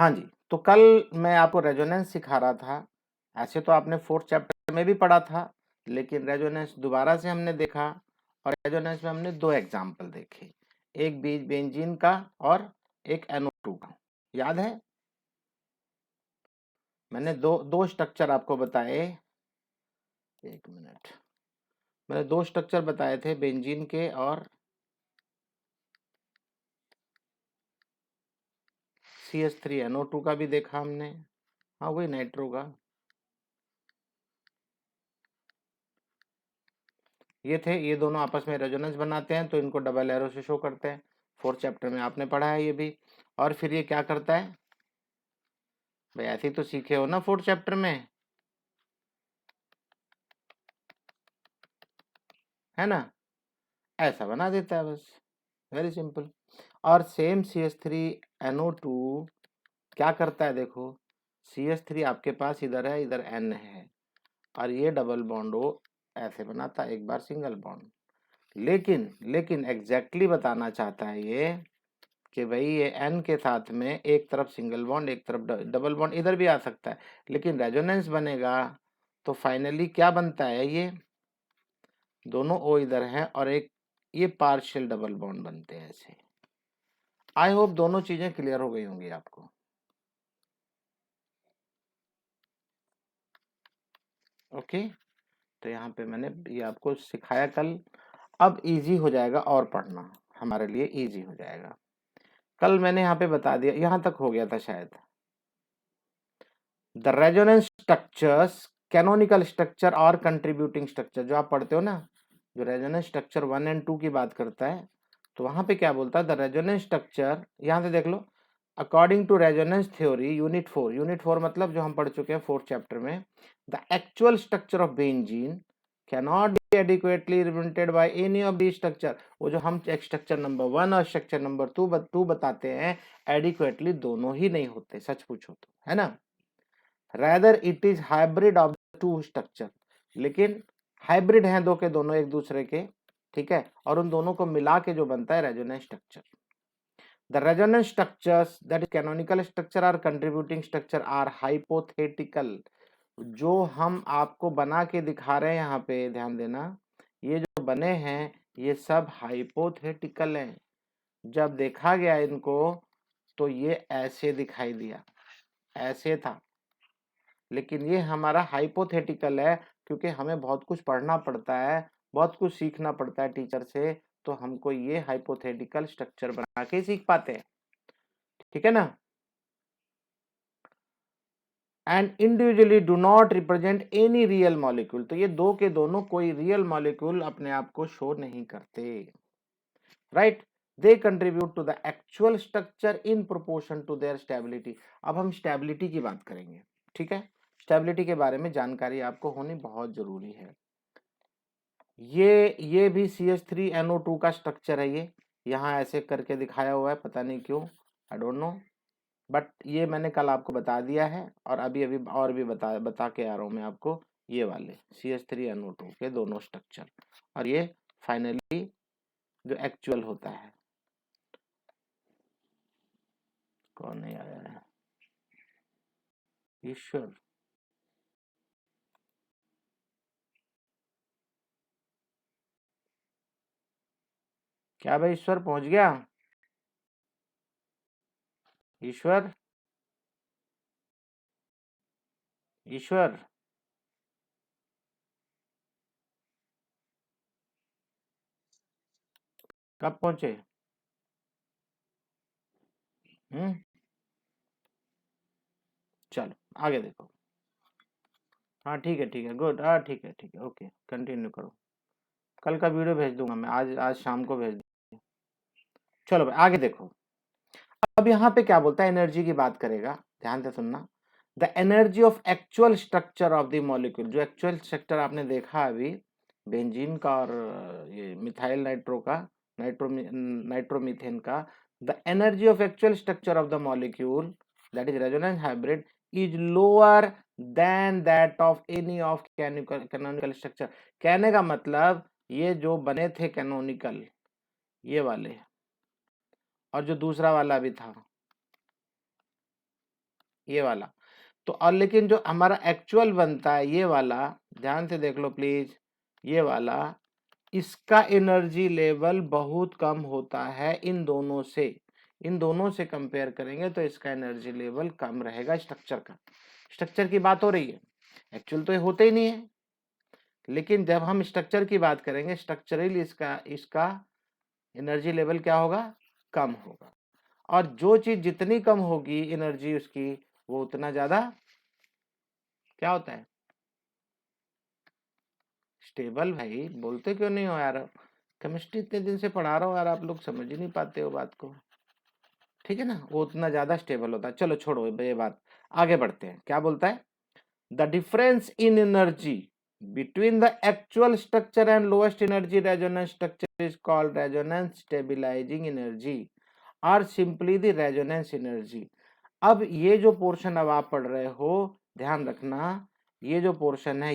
हाँ जी, तो कल मैं आपको रेजोनेंस सिखा रहा था। ऐसे तो आपने 4th चैप्टर में भी पढ़ा था, लेकिन रेजोनेंस दोबारा से हमने देखा और रेजोनेंस में हमने 2 एग्जाम्पल देखे। एक बेंजीन का और एक NO2 का। याद है? मैंने दो स्ट्रक्चर आपको बताए। एक मिनट। मैंने 2 स्ट्रक्चर बताए थे बेंजीन के और CH3NO2 का भी देखा हमने। हाँ, वही नाइट्रो का। ये थे, ये दोनों आपस में रेजोनेंस बनाते हैं तो इनको डबल एरो से शो करते हैं। 4th चैप्टर में आपने पढ़ा है ये भी। और फिर ये क्या करता है भाई? ऐसे ही तो सीखे हो ना 4th चैप्टर में, है ना? ऐसा बना देता है बस, वेरी सिंपल। और सेम CH3NO2 क्या करता है देखो, CH3 आपके पास इधर है, इधर N है, और ये डबल बॉन्ड वो ऐसे बनाता है, एक बार सिंगल बॉन्ड। लेकिन एग्जैक्टली बताना चाहता है ये कि भाई ये N के साथ में एक तरफ सिंगल बॉन्ड, एक तरफ डबल बॉन्ड, इधर भी आ सकता है, लेकिन रेजोनेंस बनेगा तो फाइनली क्या बनता है, ये दोनों O इधर हैं और एक ये पार्शियल डबल बॉन्ड बनते हैं ऐसे। आई होप दोनों चीजें क्लियर हो गई होंगी आपको। ओके, तो यहाँ पे मैंने ये आपको सिखाया कल। अब इजी हो जाएगा और पढ़ना हमारे लिए इजी हो जाएगा। कल मैंने यहाँ पे बता दिया, यहाँ तक हो गया था शायद। The resonance structures, canonical structure और कंट्रीब्यूटिंग स्ट्रक्चर, जो आप पढ़ते हो ना, जो रेजोनेंस स्ट्रक्चर 1 और 2 की बात करता है, तो वहां पे क्या बोलता है, द रेजोनेंस स्ट्रक्चर, यहाँ से देख लो, according to resonance theory unit 4 मतलब जो हम पढ़ चुके हैं 4th चैप्टर में, the actual structure of benzene cannot be adequately represented by any of the structure. वो जो हम स्ट्रक्चर नंबर 1 और स्ट्रक्चर नंबर 2 बताते हैं, एडिक्वेटली दोनों ही नहीं होते, सच पूछो तो, है ना? rather it is hybrid of the two structure, लेकिन हाइब्रिड हैं दो के दोनों एक दूसरे के, ठीक है, और उन दोनों को मिला के जो बनता है resonance structure. The resonance structures that is canonical structure और कंट्रीब्यूटिंग स्ट्रक्चर आर हाइपोथेटिकल। जो हम आपको बना के दिखा रहे हैं यहाँ पे, ध्यान देना, ये जो बने हैं ये सब हाइपोथेटिकल हैं। जब देखा गया इनको तो ये ऐसे दिखाई दिया, ऐसे था, लेकिन ये हमारा हाइपोथेटिकल है, क्योंकि हमें बहुत कुछ पढ़ना पड़ता है, बहुत कुछ सीखना पड़ता है टीचर से, तो हमको ये हाइपोथेटिकल स्ट्रक्चर बना के सीख पाते हैं, ठीक है ना? And individually do not represent any real molecule, तो ये दो के दोनों कोई रियल मॉलिक्यूल अपने आप को शो नहीं करते, right? They contribute to the actual structure in proportion to their stability. अब हम स्टेबिलिटी की बात करेंगे, ठीक है? स्टेबिलिटी के बारे में जानकारी आपको होनी बहुत जरूरी है। ये भी CH3NO2 का स्ट्रक्चर है, ये यहाँ ऐसे करके दिखाया हुआ है, पता नहीं क्यों, आई डोंट नो, बट ये मैंने कल आपको बता दिया है, और अभी अभी और भी बता के आ रहा हूँ मैं आपको, ये वाले CH3NO2 के दोनों स्ट्रक्चर, और ये फाइनली जो एक्चुअल होता है। कौन नहीं आया है? ईश्वर, क्या भाई ईश्वर पहुंच गया? ईश्वर, ईश्वर, कब पहुंचे? चलो आगे देखो। हाँ ठीक है, गुड, हाँ ठीक है, ओके, कंटिन्यू करो। कल का वीडियो भेज दूंगा मैं, आज शाम को भेज दूंगा। चलो भाई आगे देखो। अब यहाँ पे क्या बोलता है, एनर्जी की बात करेगा, ध्यान से सुनना। The energy of actual structure of the molecule, जो एक्चुअल स्ट्रक्चर आपने देखा अभी बेंजीन का और ये मिथाइल नाइट्रो का, नाइट्रोमीथेन का, the energy of actual structure of the molecule that is resonance hybrid is lower than that of any of canonical structure. कहने का मतलब ये जो बने थे कैनोनिकल, ये वाले, और जो दूसरा वाला भी था, ये वाला। तो और लेकिन जो हमारा एक्चुअल बनता है ये वाला, ध्यान से देख लो प्लीज, ये वाला, इसका एनर्जी लेवल बहुत कम होता है इन दोनों से। इन दोनों से कंपेयर करेंगे तो इसका एनर्जी लेवल कम रहेगा स्ट्रक्चर का। स्ट्रक्चर की बात हो रही है, एक्चुअल तो ये होते ही नहीं है, लेकिन जब हम स्ट्रक्चर की बात करेंगे स्ट्रक्चरली इसका इसका एनर्जी लेवल क्या होगा, कम होगा। और जो चीज जितनी कम होगी एनर्जी उसकी, वो उतना ज्यादा क्या होता है, स्टेबल। भाई बोलते क्यों नहीं हो यार, केमिस्ट्री इतने दिन से पढ़ा रहा हूँ यार, आप लोग समझ ही नहीं पाते हो बात को, ठीक है ना, वो उतना ज्यादा स्टेबल होता है। चलो छोड़ो ये बात, आगे बढ़ते हैं। क्या बोलता है, the difference in energy between the actual structure and lowest energy resonance structure is called resonance stabilising energy और सिंपली द रेजोनेंस एनर्जी। अब ये जो पोर्शन अब आप पढ़ रहे हो, ध्यान रखना, ये जो पोर्शन है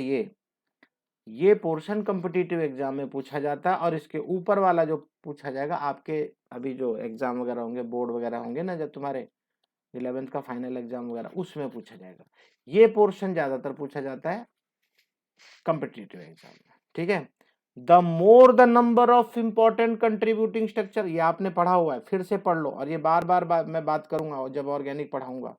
ये पोर्शन कॉम्पिटिटिव एग्जाम में पूछा जाता है, और इसके ऊपर वाला जो पूछा जाएगा आपके अभी जो एग्जाम वगैरह होंगे, बोर्ड वगैरह होंगे ना, जब तुम्हारे 11th का फाइनल एग्जाम वगैरह, उसमें पूछा जाएगा। ये पोर्शन ज्यादातर पूछा जाता है कॉम्पिटिटिव एग्जाम में, ठीक है। The more the number of important contributing structure, ये आपने पढ़ा हुआ है, फिर से पढ़ लो, और ये बार बार मैं बात करूंगा जब ऑर्गेनिक पढ़ाऊंगा।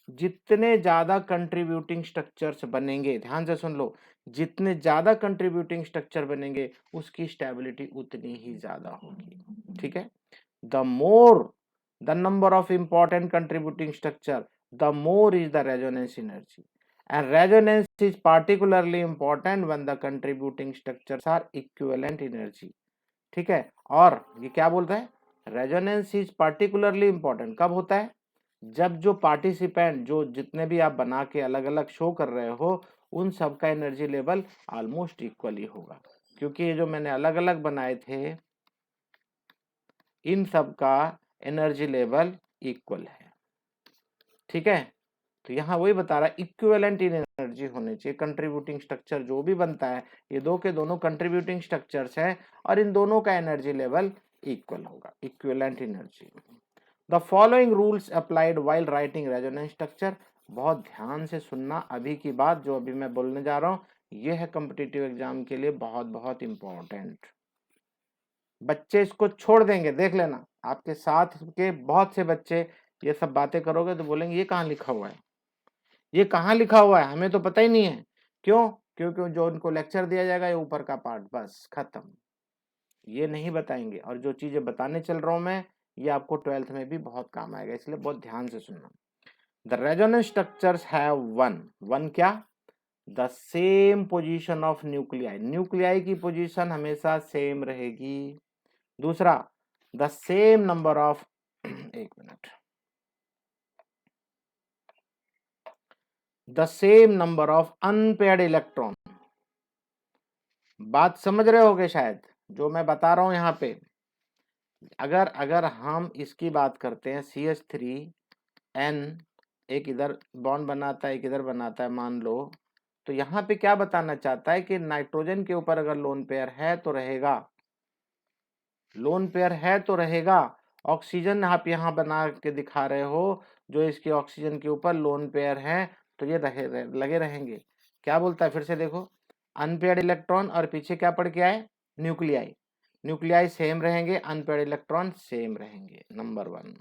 जितने ज्यादा कंट्रीब्यूटिंग स्ट्रक्चर्स बनेंगे, ध्यान से सुन लो, जितने ज्यादा कंट्रीब्यूटिंग स्ट्रक्चर बनेंगे उसकी स्टेबिलिटी उतनी ही ज्यादा होगी, ठीक है। The more the number of important contributing structure, the more is the resonance energy, and resonance is particularly important when the contributing structures are equivalent energy, ठीक है। और ये क्या बोलता है, रेजोनेंस इज पार्टिकुलरली इंपॉर्टेंट कब होता है, जब जो पार्टिसिपेंट, जो जितने भी आप बना के अलग अलग शो कर रहे हो, उन सब का एनर्जी लेवल ऑलमोस्ट इक्वली होगा। क्योंकि ये जो मैंने अलग अलग बनाए थे, इन सब का एनर्जी लेवल इक्वल है, ठीक है। तो यहाँ वही बता रहा है, इक्विवेलेंट इन एनर्जी होने चाहिए। कंट्रीब्यूटिंग स्ट्रक्चर जो भी बनता है, ये दो के दोनों कंट्रीब्यूटिंग स्ट्रक्चर्स हैं, और इन दोनों का एनर्जी लेवल इक्वल होगा, equivalent energy. The following rules applied while writing resonance structure, बहुत ध्यान से सुनना, अभी की बात जो अभी मैं बोलने जा रहा हूँ ये है कॉम्पिटिटिव एग्जाम के लिए बहुत बहुत इंपॉर्टेंट। बच्चे इसको छोड़ देंगे, देख लेना, आपके साथ के बहुत से बच्चे ये सब बातें करोगे तो बोलेंगे ये कहाँ लिखा हुआ है, ये कहाँ लिखा हुआ है, हमें तो पता ही नहीं है। क्यों, क्योंकि जो उनको लेक्चर दिया जाएगा ये ऊपर का पार्ट, बस खत्म, ये नहीं बताएंगे। और जो चीजें बताने चल रहा हूं मैं, ये आपको 12th में भी बहुत काम आएगा, इसलिए बहुत ध्यान से सुनना। The resonance structures have one क्या, the same position of nuclei, nuclei की पोजीशन हमेशा सेम रहेगी। दूसरा, द सेम नंबर ऑफ एक मिनट, the same number of unpaired electron. बात समझ रहे होगे शायद जो मैं बता रहा हूं यहाँ पे। अगर हम इसकी बात करते हैं, CH3N एक इधर बॉन्ड बनाता है, एक इधर बनाता है मान लो, तो यहाँ पे क्या बताना चाहता है कि नाइट्रोजन के ऊपर अगर लोन पेयर है तो रहेगा, लोन पेयर है तो रहेगा। ऑक्सीजन आप यहाँ बना के दिखा रहे हो, जो इसके ऑक्सीजन के ऊपर लोन पेयर है, तो ये लगे रहेंगे। क्या बोलता है फिर से देखो, अनपेयर्ड इलेक्ट्रॉन, और पीछे क्या पढ़ के आए, न्यूक्लियाई, न्यूक्लियाई सेम रहेंगे, अनपेयर्ड इलेक्ट्रॉन सेम रहेंगे, number 1।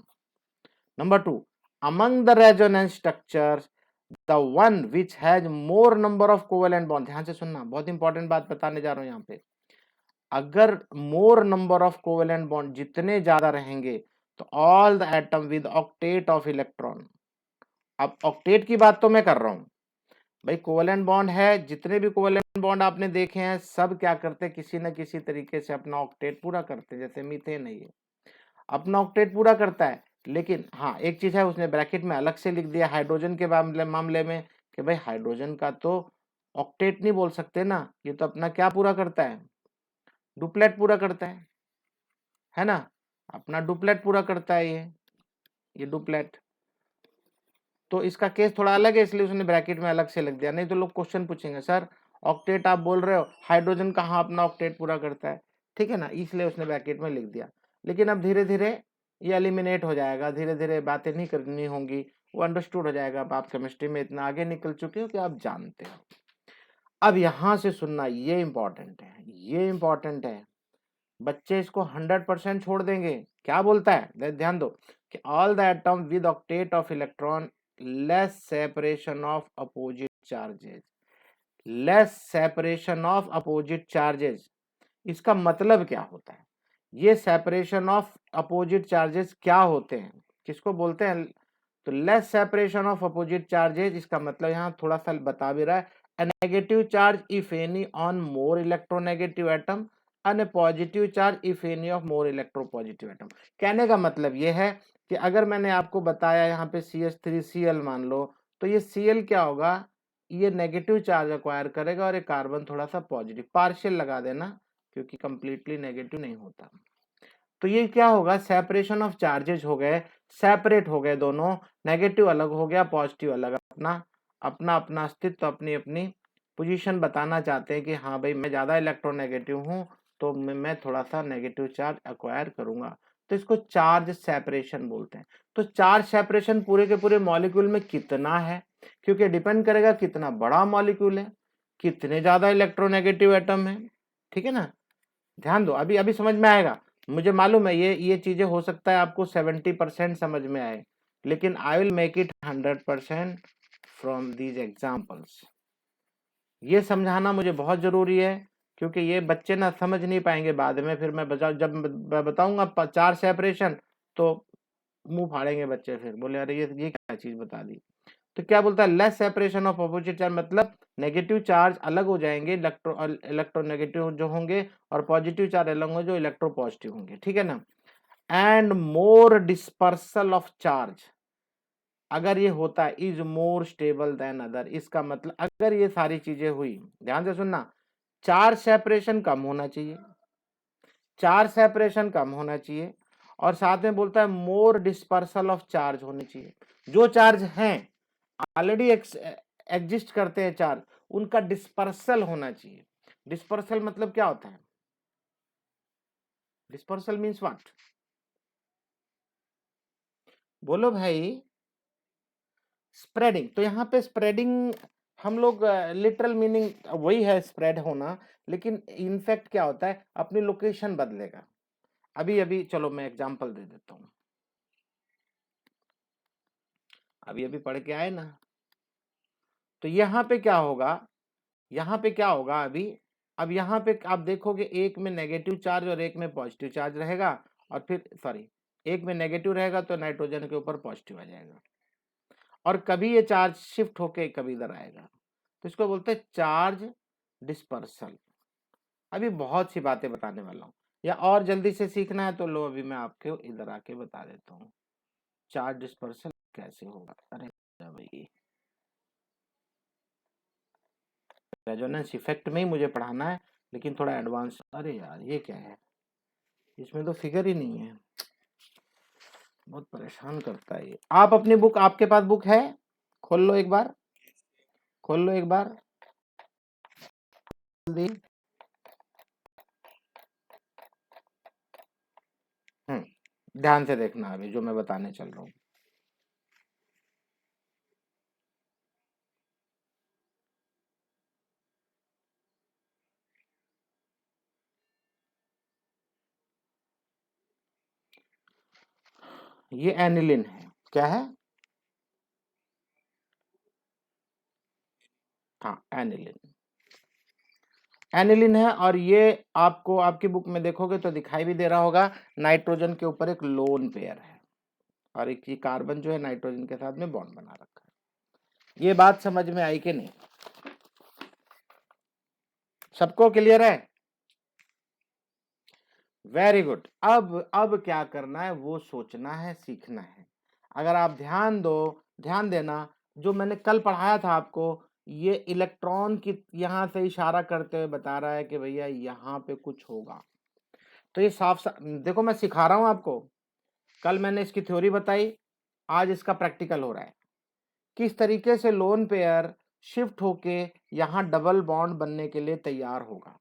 Number 2, among the resonance structures the one which has more number of covalent bond, ध्यान से सुनना, बहुत इंपॉर्टेंट बात बताने जा रहा हूं यहाँ पे। अगर मोर नंबर ऑफ कोवेलेंट बॉन्ड जितने ज्यादा रहेंगे, तो all the atom with octet of electron. अब ऑक्टेट की बात तो मैं कर रहा हूं भाई, कोवेलेंट बॉन्ड है, जितने भी कोवेलेंट बॉन्ड आपने देखे हैं सब क्या करते हैं, किसी न किसी तरीके से अपना ऑक्टेट पूरा करते हैं। जैसे मीथेन है, ये अपना ऑक्टेट पूरा करता है, लेकिन हाँ एक चीज है, उसने ब्रैकेट में अलग से लिख दिया हाइड्रोजन के मामले में कि भाई हाइड्रोजन का तो ऑक्टेट नहीं बोल सकते ना, ये तो अपना क्या पूरा करता है, डुप्लेट पूरा करता है ना, अपना डुप्लेट पूरा करता है ये डुप्लेट। तो इसका केस थोड़ा अलग है, इसलिए उसने ब्रैकेट में अलग से लिख दिया। नहीं तो लोग क्वेश्चन पूछेंगे, सर ऑक्टेट आप बोल रहे हो, हाइड्रोजन कहाँ अपना ऑक्टेट पूरा करता है, ठीक है ना, इसलिए उसने ब्रैकेट में लिख दिया। लेकिन अब धीरे धीरे ये एलिमिनेट हो जाएगा, धीरे धीरे बातें नहीं करनी होंगी, वो अंडरस्टूड हो जाएगा। अब आप केमिस्ट्री में इतना आगे निकल चुके हो कि आप जानते हो। अब यहां से सुनना, ये इंपॉर्टेंट है, ये इंपॉर्टेंट है। बच्चे इसको 100% छोड़ देंगे। क्या बोलता है, ध्यान दो कि all the atom with octet of electron, less separation of opposite charges, less separation of opposite charges. इसका मतलब क्या होता है, ये सेपरेशन ऑफ अपोजिट चार्जेस क्या होते हैं, किसको बोलते हैं? तो less separation of opposite charges, इसका मतलब यहाँ थोड़ा सा बता भी रहा है, a negative charge if any on more electronegative atom and a positive charge if any of more electropositive atom। कहने का मतलब ये है कि अगर मैंने आपको बताया यहाँ पे CH3Cl मान लो, तो ये Cl क्या होगा, ये नेगेटिव चार्ज अक्वायर करेगा और ये कार्बन थोड़ा सा पॉजिटिव, पार्शियल लगा देना क्योंकि कंप्लीटली नेगेटिव नहीं होता। तो ये क्या होगा, सेपरेशन ऑफ चार्जेस हो गए, सेपरेट हो गए दोनों, नेगेटिव अलग हो गया, पॉजिटिव अलग, अपना अपना अपना अस्तित्व, अपनी अपनी पोजीशन बताना चाहते हैं कि हाँ भाई मैं ज्यादा इलेक्ट्रोनेगेटिव हूँ तो मैं थोड़ा सा नेगेटिव चार्ज एक्वायर करूंगा। तो इसको चार्ज सेपरेशन बोलते हैं। तो चार्ज सेपरेशन पूरे के पूरे मॉलिक्यूल में कितना है, क्योंकि डिपेंड करेगा कितना बड़ा मॉलिक्यूल है, कितने ज्यादा इलेक्ट्रोनेगेटिव एटम है। ठीक है ना, ध्यान दो, अभी अभी समझ में आएगा। मुझे मालूम है ये चीजें हो सकता है आपको 70% समझ में आए, लेकिन I will make it 100% from these examples. ये समझाना मुझे बहुत जरूरी है, क्योंकि ये बच्चे ना समझ नहीं पाएंगे बाद में। फिर मैं जब मैं बताऊंगा चार सेपरेशन तो मुंह फाड़ेंगे बच्चे, फिर बोले अरे ये क्या चीज बता दी। तो क्या बोलता है, less separation of opposite charge, मतलब नेगेटिव चार्ज अलग हो जाएंगे, इलेक्ट्रोनेगेटिव जो होंगे, और पॉजिटिव चार्ज अलग होंगे जो इलेक्ट्रो पॉजिटिव होंगे। ठीक है ना, and more dispersal of charge, अगर ये होता है, is more stable then other, इसका मतलब अगर ये सारी चीजें हुई, ध्यान से सुनना, चार्ज सेपरेशन कम होना चाहिए, चार्ज सेपरेशन कम होना चाहिए, और साथ में बोलता है मोर डिस्पर्सल ऑफ चार्ज होनी चाहिए। जो चार्ज हैं ऑलरेडी एग्जिस्ट करते हैं चार्ज, उनका डिस्पर्सल होना चाहिए। डिस्पर्सल मतलब क्या होता है, डिस्पर्सल मीन्स व्हाट, बोलो भाई, स्प्रेडिंग। तो यहाँ पे स्प्रेडिंग हम लोग लिटरल मीनिंग वही है स्प्रेड होना, लेकिन इनफैक्ट क्या होता है, अपनी लोकेशन बदलेगा। अभी अभी चलो मैं एग्जांपल दे देता हूँ, अभी अभी पढ़ के आए ना। तो यहाँ पे क्या होगा, यहाँ पे क्या होगा अभी, अब यहाँ पे आप देखोगे एक में नेगेटिव चार्ज और एक में पॉजिटिव चार्ज रहेगा, और फिर सॉरी, एक में नेगेटिव रहेगा तो नाइट्रोजन के ऊपर पॉजिटिव आ जाएगा, और कभी ये चार्ज शिफ्ट होके कभी इधर आएगा। तो इसको बोलते हैं चार्ज डिस्पर्सल। अभी बहुत सी बातें बताने वाला हूँ, या और जल्दी से सीखना है तो लो अभी मैं आपको इधर आके बता देता हूँ चार्ज डिस्पर्सल कैसे होगा। अरे भाई, रेजोनेंस इफेक्ट में ही मुझे पढ़ाना है, लेकिन थोड़ा एडवांस। अरे यार ये क्या है, इसमें तो फिगर ही नहीं है, बहुत परेशान करता है ये। आप अपनी बुक, आपके पास बुक है, खोल लो एक बार, खोल लो एक बार जल्दी। ध्यान से देखना अभी जो मैं बताने चल रहा हूँ। ये एनिलिन है, क्या है, हाँ एनिलिन, एनिलिन है। और ये आपको आपकी बुक में देखोगे तो दिखाई भी दे रहा होगा, नाइट्रोजन के ऊपर एक लोन पेयर है, और एक ये कार्बन जो है नाइट्रोजन के साथ में बॉन्ड बना रखा है। ये बात समझ में आई कि नहीं, सबको क्लियर है? Very good. अब क्या करना है वो सोचना है, सीखना है। अगर आप ध्यान दो, ध्यान देना, जो मैंने कल पढ़ाया था आपको, ये इलेक्ट्रॉन की यहाँ से इशारा करते हुए बता रहा है कि भैया यहाँ पे कुछ होगा। तो ये साफ साफ देखो, मैं सिखा रहा हूं आपको। कल मैंने इसकी थ्योरी बताई, आज इसका प्रैक्टिकल हो रहा है, किस तरीके से लोन पेयर शिफ्ट होके यहाँ डबल बॉन्ड बनने के लिए तैयार होगा।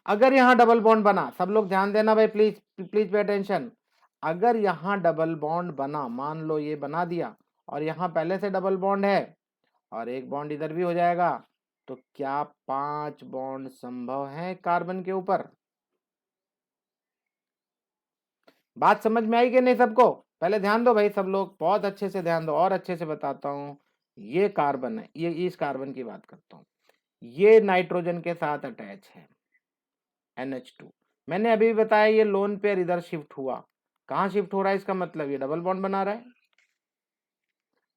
अगर यहाँ डबल बॉन्ड बना, सब लोग ध्यान देना भाई, प्लीज प्लीज पे अटेंशन। अगर यहाँ डबल बॉन्ड बना, मान लो ये बना दिया, और यहाँ पहले से डबल बॉन्ड है और एक बॉन्ड इधर भी हो जाएगा, तो क्या 5 बॉन्ड संभव है कार्बन के ऊपर? बात समझ में आई कि नहीं सबको? पहले ध्यान दो भाई सब लोग, बहुत अच्छे से ध्यान दो, और अच्छे से बताता हूं। ये कार्बन है, ये इस कार्बन की बात करता हूं, ये नाइट्रोजन के साथ अटैच है NH2। मैंने अभी भी बताया ये लोन पेयर इधर शिफ्ट हुआ, कहां शिफ्ट हो रहा है, इसका मतलब ये डबल बॉन्ड बना रहा है,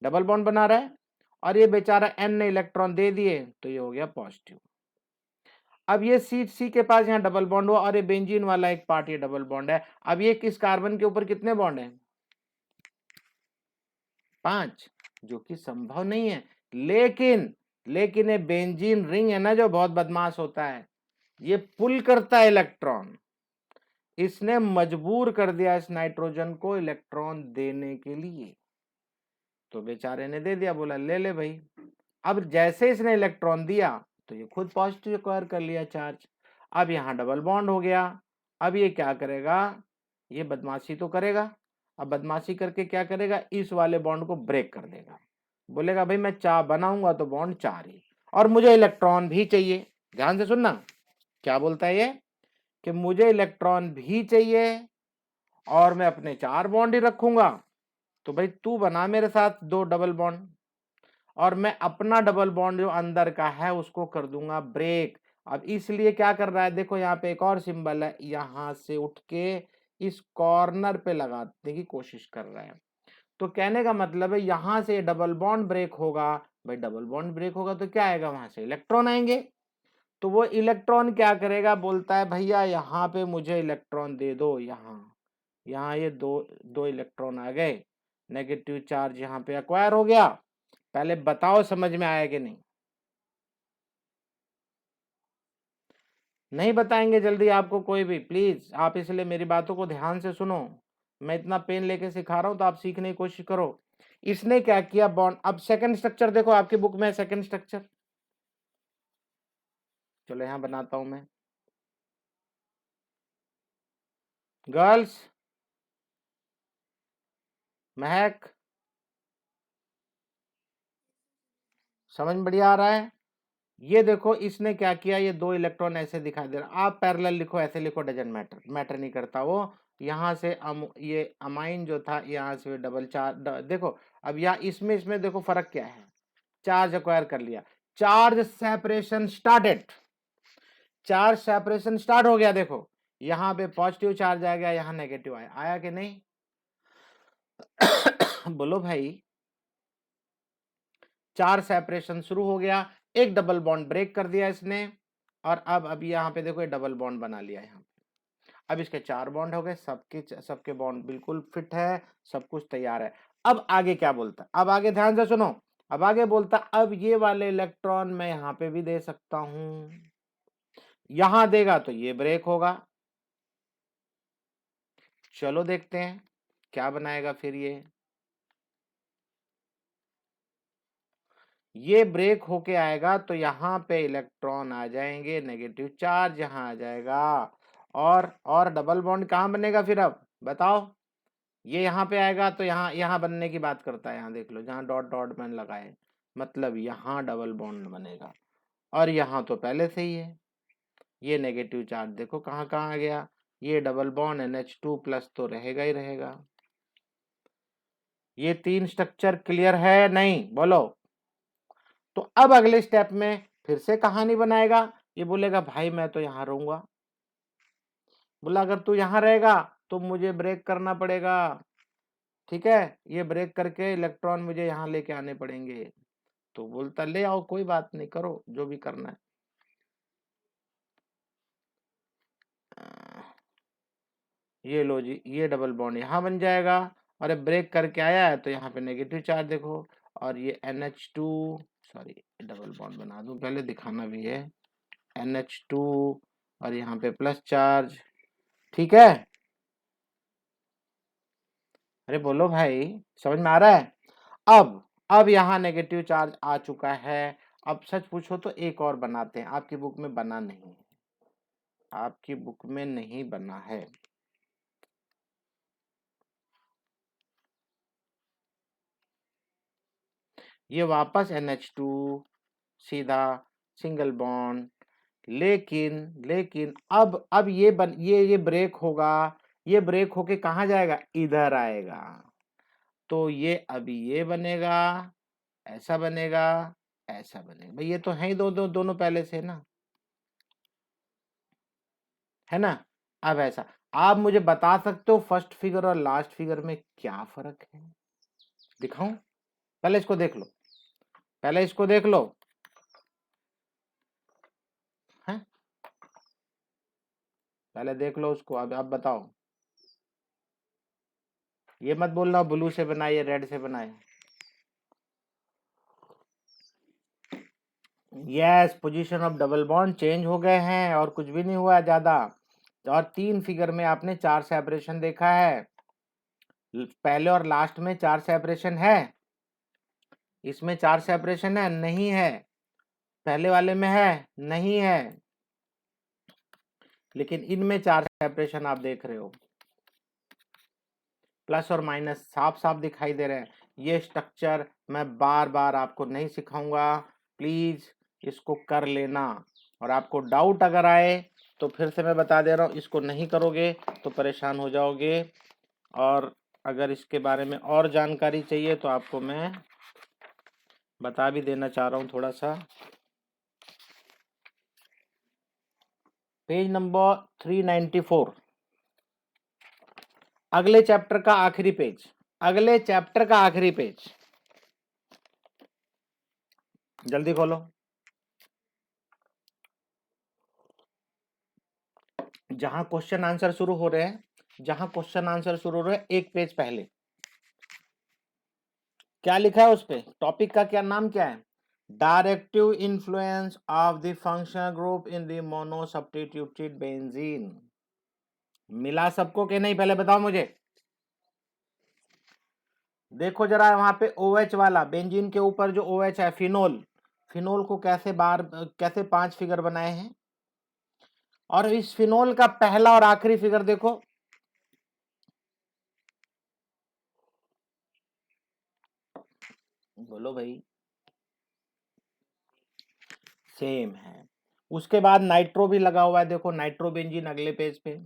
डबल बॉन्ड बना रहा है, और ये बेचारा N ने इलेक्ट्रॉन दे दिए तो ये हो गया पॉजिटिव। अब ये सी के पास यहाँ डबल बॉन्ड हुआ और ये बेंजीन वाला एक पार्ट ये डबल बॉन्ड है। अब ये किस कार्बन के ऊपर कितने बॉन्ड है? 5, जो कि संभव नहीं है। लेकिन ये बेंजीन रिंग है ना जो बहुत बदमाश होता है, ये पुल करता है इलेक्ट्रॉन, इसने मजबूर कर दिया इस नाइट्रोजन को इलेक्ट्रॉन देने के लिए, तो बेचारे ने दे दिया, बोला ले ले भाई। अब जैसे इसने इलेक्ट्रॉन दिया तो ये खुद पॉजिटिव एक्वायर कर लिया चार्ज। अब यहाँ डबल बॉन्ड हो गया। अब ये क्या करेगा, ये बदमाशी तो करेगा। अब बदमाशी करके क्या करेगा, इस वाले बॉन्ड को ब्रेक कर देगा, बोलेगा भाई मैं चार बनाऊंगा तो बॉन्ड 4 ही, और मुझे इलेक्ट्रॉन भी चाहिए। ध्यान से सुनना, क्या बोलता है ये, कि मुझे इलेक्ट्रॉन भी चाहिए और मैं अपने 4 बॉन्ड ही रखूंगा, तो भाई तू बना मेरे साथ 2 डबल बॉन्ड, और मैं अपना डबल बॉन्ड जो अंदर का है उसको कर दूंगा ब्रेक। अब इसलिए क्या कर रहा है, देखो यहाँ पे एक और सिंबल है, यहां से उठ के इस कॉर्नर पे लगाने की कोशिश कर रहा है। तो कहने का मतलब है यहां से डबल बॉन्ड ब्रेक होगा, भाई डबल बॉन्ड ब्रेक होगा तो क्या आएगा, वहां से इलेक्ट्रॉन आएंगे। तो वो इलेक्ट्रॉन क्या करेगा, बोलता है भैया यहाँ पे मुझे इलेक्ट्रॉन दे दो, यहाँ यहाँ ये दो दो इलेक्ट्रॉन आ गए, नेगेटिव चार्ज यहाँ पे एक्वायर हो गया। पहले बताओ समझ में आया कि नहीं? नहीं बताएंगे जल्दी आपको कोई भी, प्लीज आप इसलिए मेरी बातों को ध्यान से सुनो। मैं इतना पेन लेके सिखा रहा हूं तो आप सीखने की कोशिश करो। इसने क्या किया, बॉन्ड, अब सेकंड स्ट्रक्चर देखो आपकी बुक में, सेकंड स्ट्रक्चर, चलो यहां बनाता हूं मैं। गर्ल्स, महक, समझ में बढ़िया आ रहा है? ये देखो इसने क्या किया, ये 2 इलेक्ट्रॉन ऐसे दिखाई दे रहा, आप पैरेलल लिखो ऐसे लिखो, डजंट मैटर, मैटर नहीं करता वो। यहाँ से ये अमाइन जो था यहाँ से डबल चार्ज, देखो अब यहाँ इसमें इसमें देखो फर्क क्या है, चार्ज एक्वायर कर लिया, charge separation started, charge separation start हो गया। देखो यहाँ पे पॉजिटिव चार्ज आ गया, यहाँ नेगेटिव आया, आया कि नहीं? बोलो भाई, चार्ज सेपरेशन शुरू हो गया, एक डबल बॉन्ड ब्रेक कर दिया इसने, और अब यहाँ पे देखो ये डबल बॉन्ड बना लिया यहाँ पे। अब इसके 4 बॉन्ड हो गए, सबके बॉन्ड बिल्कुल फिट है, सब कुछ तैयार है। अब आगे क्या बोलता है, अब आगे ध्यान से सुनो, अब आगे बोलता अब ये वाले इलेक्ट्रॉन मैं यहाँ पे भी दे सकता हूं, यहां देगा तो ये ब्रेक होगा। चलो देखते हैं क्या बनाएगा फिर ये ब्रेक होके आएगा तो यहाँ पे इलेक्ट्रॉन आ जाएंगे, नेगेटिव चार्ज यहाँ आ जाएगा, और डबल बॉन्ड कहाँ बनेगा फिर, अब बताओ। ये यहाँ पे आएगा तो यहाँ यहाँ बनने की बात करता है, यहाँ देख लो जहाँ डॉट डॉट मैंने लगाए, मतलब यहाँ डबल बॉन्ड बनेगा, और यहाँ तो पहले से ही है। ये नेगेटिव चार्ज देखो कहाँ कहाँ आ गया, ये डबल बॉन्ड NH2 प्लस तो रहेगा ही रहेगा। ये 3 स्ट्रक्चर क्लियर है नहीं, बोलो। तो अब अगले स्टेप में फिर से कहानी बनाएगा, ये बोलेगा भाई मैं तो यहाँ रहूंगा, बोला अगर तू यहाँ रहेगा तो मुझे ब्रेक करना पड़ेगा, ठीक है, ये ब्रेक करके इलेक्ट्रॉन मुझे यहाँ लेके आने पड़ेंगे। तो बोलता ले आओ, कोई बात नहीं, करो जो भी करना है। ये लो जी, ये डबल बॉन्ड यहाँ बन जाएगा, और ब्रेक करके आया है तो यहाँ पे नेगेटिव चार्ज देखो, और ये NH2, सॉरी डबल बॉन्ड बना दूं पहले, दिखाना भी है, NH2 और यहाँ पे प्लस चार्ज, ठीक है। अरे बोलो भाई, समझ में आ रहा है? अब यहाँ नेगेटिव चार्ज आ चुका है। अब सच पूछो तो एक और बनाते हैं, आपकी बुक में बना नहीं है, आपकी बुक में नहीं बना है। ये वापस NH2 सीधा सिंगल बॉन्ड, लेकिन अब ये ब्रेक होगा, ये ब्रेक होके कहाँ जाएगा, इधर आएगा, तो ये अभी ये बनेगा, ऐसा बनेगा, ऐसा बनेगा। भाई ये तो है ही दोनों पहले से ना, है ना। अब ऐसा आप मुझे बता सकते हो फर्स्ट फिगर और लास्ट फिगर में क्या फर्क है, दिखाऊं? पहले इसको देख लो, पहले इसको देख लो, हैं, पहले देख लो उसको। अब बताओ, ये मत बोलना ब्लू से बनाइए रेड से बनाए। Yes, position of double bond change हो गए हैं और कुछ भी नहीं हुआ ज्यादा। और 3 फिगर में आपने 4 सेपरेशन देखा है, पहले और लास्ट में 4 सेपरेशन है, इसमें 4 सेपरेशन है नहीं है, पहले वाले में है नहीं है, लेकिन इनमें 4 सेपरेशन आप देख रहे हो, प्लस और माइनस साफ साफ दिखाई दे रहे हैं। ये स्ट्रक्चर मैं बार बार आपको नहीं सिखाऊंगा, प्लीज इसको कर लेना। और आपको डाउट अगर आए तो फिर से मैं बता दे रहा हूँ, इसको नहीं करोगे तो परेशान हो जाओगे। और अगर इसके बारे में और जानकारी चाहिए तो आपको मैं बता भी देना चाह रहा हूँ थोड़ा सा। पेज नंबर 394, अगले चैप्टर का आखिरी पेज, अगले चैप्टर का आखिरी पेज, जल्दी खोलो। जहां क्वेश्चन आंसर शुरू हो रहे हैं, जहां क्वेश्चन आंसर शुरू हो रहे हैं, एक पेज पहले क्या लिखा है उस पे, टॉपिक का क्या नाम क्या है, directive influence of the functional group in the mono substituted benzene. मिला सबको कि नहीं, पहले बताओ मुझे। देखो जरा वहां पे OH वाला, बेंजीन के ऊपर जो OH है, फिनोल, फिनोल को कैसे 5 फिगर बनाए हैं, और इस फिनोल का पहला और आखिरी फिगर देखो, बोलो भाई, सेम है। उसके बाद नाइट्रो भी लगा हुआ है, देखो नाइट्रो बेंजीन अगले पेज पे,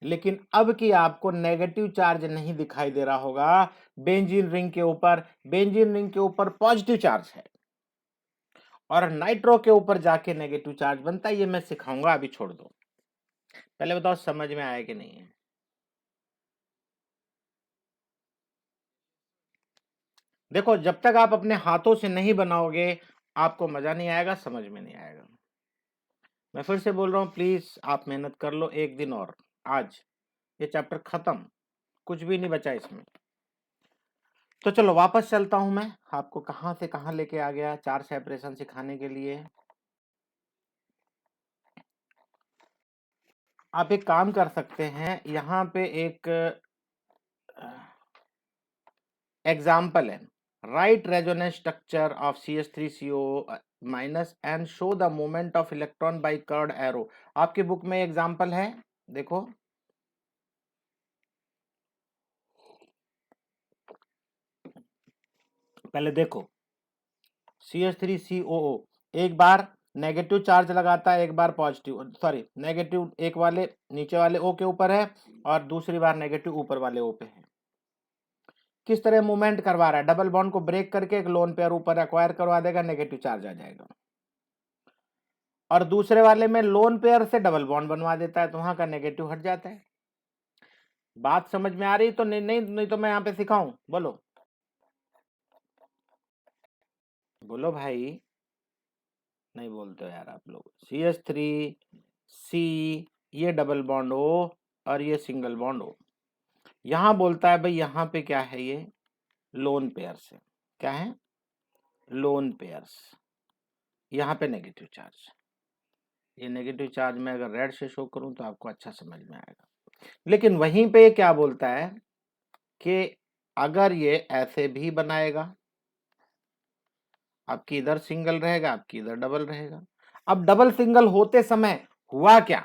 लेकिन अब की आपको नेगेटिव चार्ज नहीं दिखाई दे रहा होगा, बेंजीन रिंग के ऊपर, बेंजीन रिंग के ऊपर पॉजिटिव चार्ज है, और नाइट्रो के ऊपर जाके नेगेटिव चार्ज बनता है। ये मैं सिखाऊंगा, अभी छोड़ दो, पहले बताओ समझ में आया कि नहीं है। देखो जब तक आप अपने हाथों से नहीं बनाओगे आपको मजा नहीं आएगा, समझ में नहीं आएगा। मैं फिर से बोल रहा हूँ, प्लीज आप मेहनत कर लो, एक दिन और, आज ये चैप्टर खत्म, कुछ भी नहीं बचा इसमें। तो चलो वापस चलता हूं मैं, आपको कहां से कहां लेके आ गया 4 सेपरेशन सिखाने के लिए। आप एक काम कर सकते हैं, यहाँ पे एक एग्जाम्पल है, right resonance structure of CH3CO minus and show the movement of electron by curved arrow. आपके बुक में एग्जाम्पल है, देखो पहले देखो, CH3COO एक बार नेगेटिव चार्ज लगाता है, एक बार पॉजिटिव, सॉरी नेगेटिव एक वाले नीचे वाले O के ऊपर है और दूसरी बार नेगेटिव ऊपर वाले O पे है। किस तरह मूवमेंट करवा रहा है, डबल बॉन्ड को ब्रेक करके एक लोन पेयर ऊपर एक्वायर करवा देगा, नेगेटिव चार्ज आ जाएगा, और दूसरे वाले में लोन पेयर से डबल बॉन्ड बनवा देता है, तो वहां का नेगेटिव हट जाता है। बात समझ में आ रही तो नहीं तो मैं यहाँ पे सिखाऊं, बोलो बोलो भाई, नहीं बोलते हो यार आप लोग। CH3C, ये डबल बॉन्ड O और ये सिंगल बॉन्ड O, यहां बोलता है भाई यहाँ पे क्या है, ये लोन पेयर्स है, क्या है, लोन पेयर्स, यहाँ पे नेगेटिव चार्ज, ये नेगेटिव चार्ज में अगर रेड से शो करूं तो आपको अच्छा समझ में आएगा। लेकिन वहीं पे क्या बोलता है कि अगर ये ऐसे भी बनाएगा, आपकी इधर सिंगल रहेगा, आपकी इधर डबल रहेगा। अब डबल सिंगल होते समय हुआ क्या,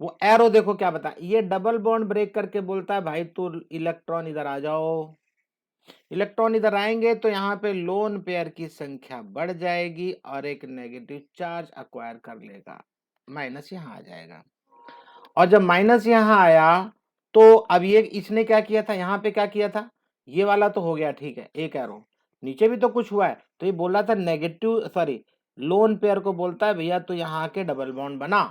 वो एरो देखो क्या बता, ये डबल बॉन्ड ब्रेक करके बोलता है भाई तू इलेक्ट्रॉन इधर आ जाओ। इलेक्ट्रॉन इधर आएंगे तो यहाँ पे लोन पेयर की संख्या बढ़ जाएगी और एक नेगेटिव चार्ज अक्वायर कर लेगा, माइनस यहाँ आ जाएगा। और जब माइनस यहाँ आया तो अब ये इसने क्या किया था, यहाँ पे क्या किया था, ये वाला तो हो गया ठीक है, एक एरो नीचे भी तो कुछ हुआ है, तो ये बोल रहा था नेगेटिव सॉरी लोन पेयर को बोलता है भैया तो यहाँ के डबल बॉन्ड बना।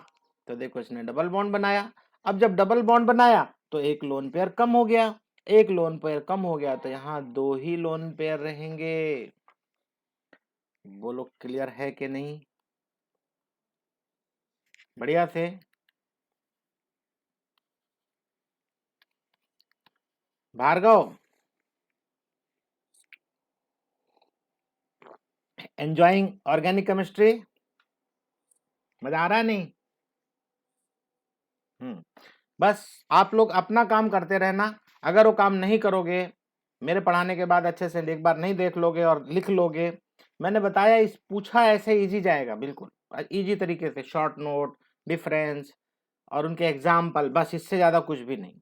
तो देखो इसने डबल बॉन्ड बनाया। अब जब डबल बॉन्ड बनाया तो एक लोन पेयर कम हो गया, एक लोन पेयर कम हो गया तो यहाँ दो ही लोन पेयर रहेंगे। बोलो क्लियर है कि नहीं, बढ़िया से। भार्गव एंजॉइंग ऑर्गेनिक केमिस्ट्री, मजा आ रहा है नहीं? बस आप लोग अपना काम करते रहना, अगर वो काम नहीं करोगे, मेरे पढ़ाने के बाद अच्छे से एक बार नहीं देख लोगे और लिख लोगे, मैंने बताया इस पूछा ऐसे इजी जाएगा, बिल्कुल इजी तरीके से, शॉर्ट नोट, डिफरेंस और उनके एग्जाम्पल, बस इससे ज्यादा कुछ भी नहीं।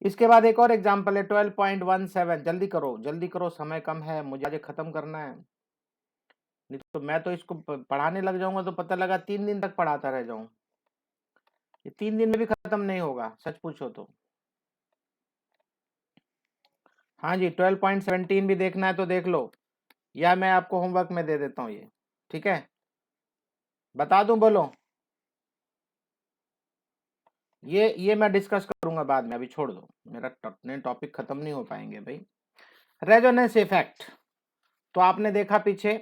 इसके बाद एक और एग्जाम्पल है 12.17, जल्दी करो समय कम है, मुझे आज खत्म करना है, नहीं तो मैं तो इसको पढ़ाने लग जाऊंगा तो पता लगा 3 दिन तक पढ़ाता रह जाऊं, ये 3 दिन में भी खत्म नहीं होगा सच पूछो तो। हाँ जी 12.17 भी देखना है तो देख लो, या मैं आपको होमवर्क में दे देता हूँ ये, ठीक है, बता दूं, बोलो। ये मैं डिस्कस करूंगा बाद में, अभी छोड़ दो, मेरा टॉपिक खत्म नहीं हो पाएंगे भाई। रेजोनेंस इफेक्ट, तो आपने देखा पीछे,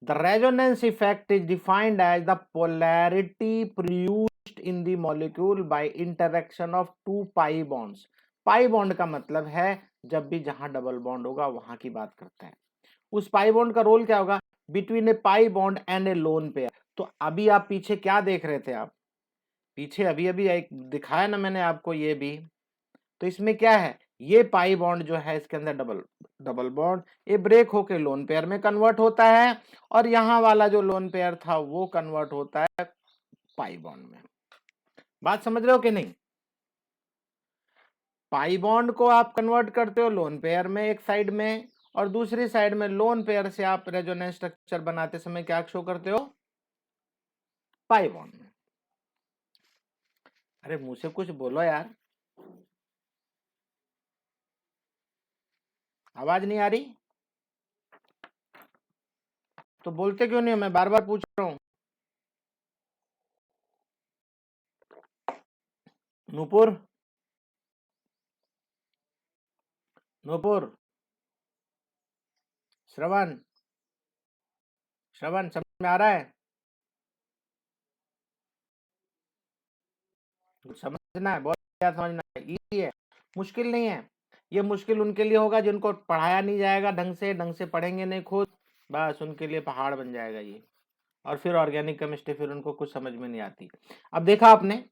the resonance effect is defined as the polarity produced in the molecule by interaction of two pi bonds. Pi bond का मतलब है जब भी जहां डबल बॉन्ड होगा वहां की बात करते हैं। उस पाई बॉन्ड का रोल क्या होगा, between A pi bond and a lone pair. तो अभी आप पीछे क्या देख रहे थे, आप पीछे अभी अभी एक दिखाया ना मैंने आपको ये भी, तो इसमें क्या है, ये पाई बॉन्ड जो है इसके अंदर डबल डबल बॉन्ड, ये ब्रेक होके लोन पेयर में कन्वर्ट होता है, और यहां वाला जो लोन पेयर था वो कन्वर्ट होता है पाई बॉन्ड में। बात समझ रहे हो कि नहीं? पाई बॉन्ड को आप कन्वर्ट करते हो लोन पेयर में एक साइड में, और दूसरी साइड में लोन पेयर से आप रेजोनेंस स्ट्रक्चर बनाते समय क्या शो करते हो, पाई बॉन्ड में। अरे मुंह से कुछ बोलो यार, आवाज नहीं आ रही तो बोलते क्यों नहीं हो, मैं बार बार पूछ रहा हूं। नूपुर, नूपुर, श्रवण, श्रवण समझ में आ रहा है? समझना है, बहुत क्या समझना है, इजी है, मुश्किल नहीं है। ये मुश्किल उनके लिए होगा जिनको पढ़ाया नहीं जाएगा ढंग से पढ़ेंगे नहीं खुद, बस उनके लिए पहाड़ बन जाएगा ये। और फिर ऑर्गेनिक केमिस्ट्री फिर उनको कुछ समझ में नहीं आती। अब देखा आपने,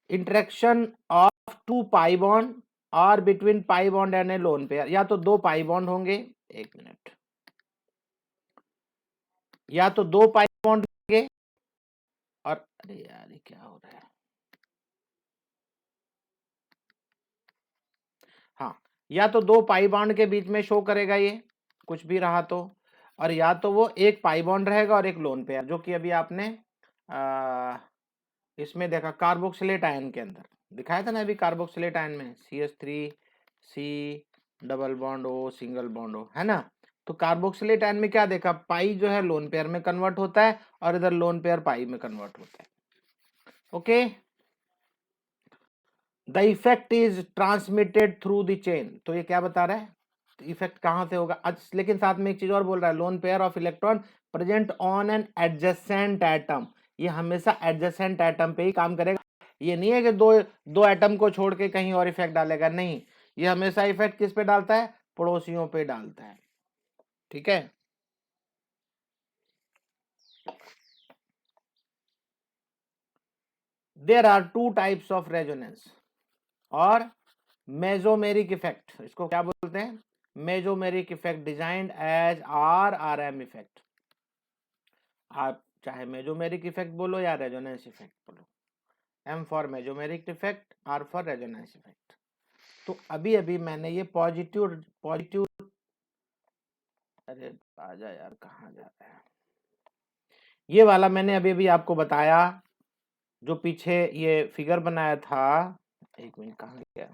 interaction of two pi bond और between pi bond and a lone pair, या तो दो पाई बॉन्ड होंगे, एक मिनट, या तो दो पाई बॉन्ड होंगे, और अरे यार ये क्या हो रहा है, हाँ, या तो दो पाई बॉन्ड के बीच में शो करेगा ये कुछ भी रहा तो, और या तो वो एक पाई बॉन्ड रहेगा और एक लोन पेयर, जो कि अभी आपने इसमें देखा कार्बोक्सिलेट आयन के अंदर दिखाया था ना, अभी कार्बोक्सिलेट आयन में CH3C double bond O single bond O, है ना। तो कार्बोक्सिलेट आयन में क्या देखा, पाई जो है लोन पेयर में कन्वर्ट होता है और इधर लोन पेयर पाई में कन्वर्ट होता है। Okay, the effect is transmitted through the chain, तो ये क्या बता रहा है, इफेक्ट कहां से होगा, लेकिन साथ में एक चीज और बोल रहा है, lone pair of electron present on an adjacent atom, ये हमेशा एडजेसेंट एटम पे ही काम करेगा। ये नहीं है कि दो दो एटम को छोड़ के कहीं और इफेक्ट डालेगा, नहीं, ये हमेशा इफेक्ट किस पे डालता है, पड़ोसियों पे डालता है, ठीक है। There are two types of resonance और मेसोमेरिक इफेक्ट, इसको क्या बोलते हैं, mesomeric effect designed as RRM effect, आप चाहे मेसोमेरिक इफेक्ट बोलो या रेजोनेंस इफेक्ट बोलो, M for mesomeric effect, R for resonance effect. तो अभी अभी मैंने ये पॉजिटिव, अरे आजा यार, कहाँ जा रहा है, ये वाला मैंने अभी अभी आपको बताया, जो पीछे ये फिगर बनाया था, एक मिनट कहाँ गया,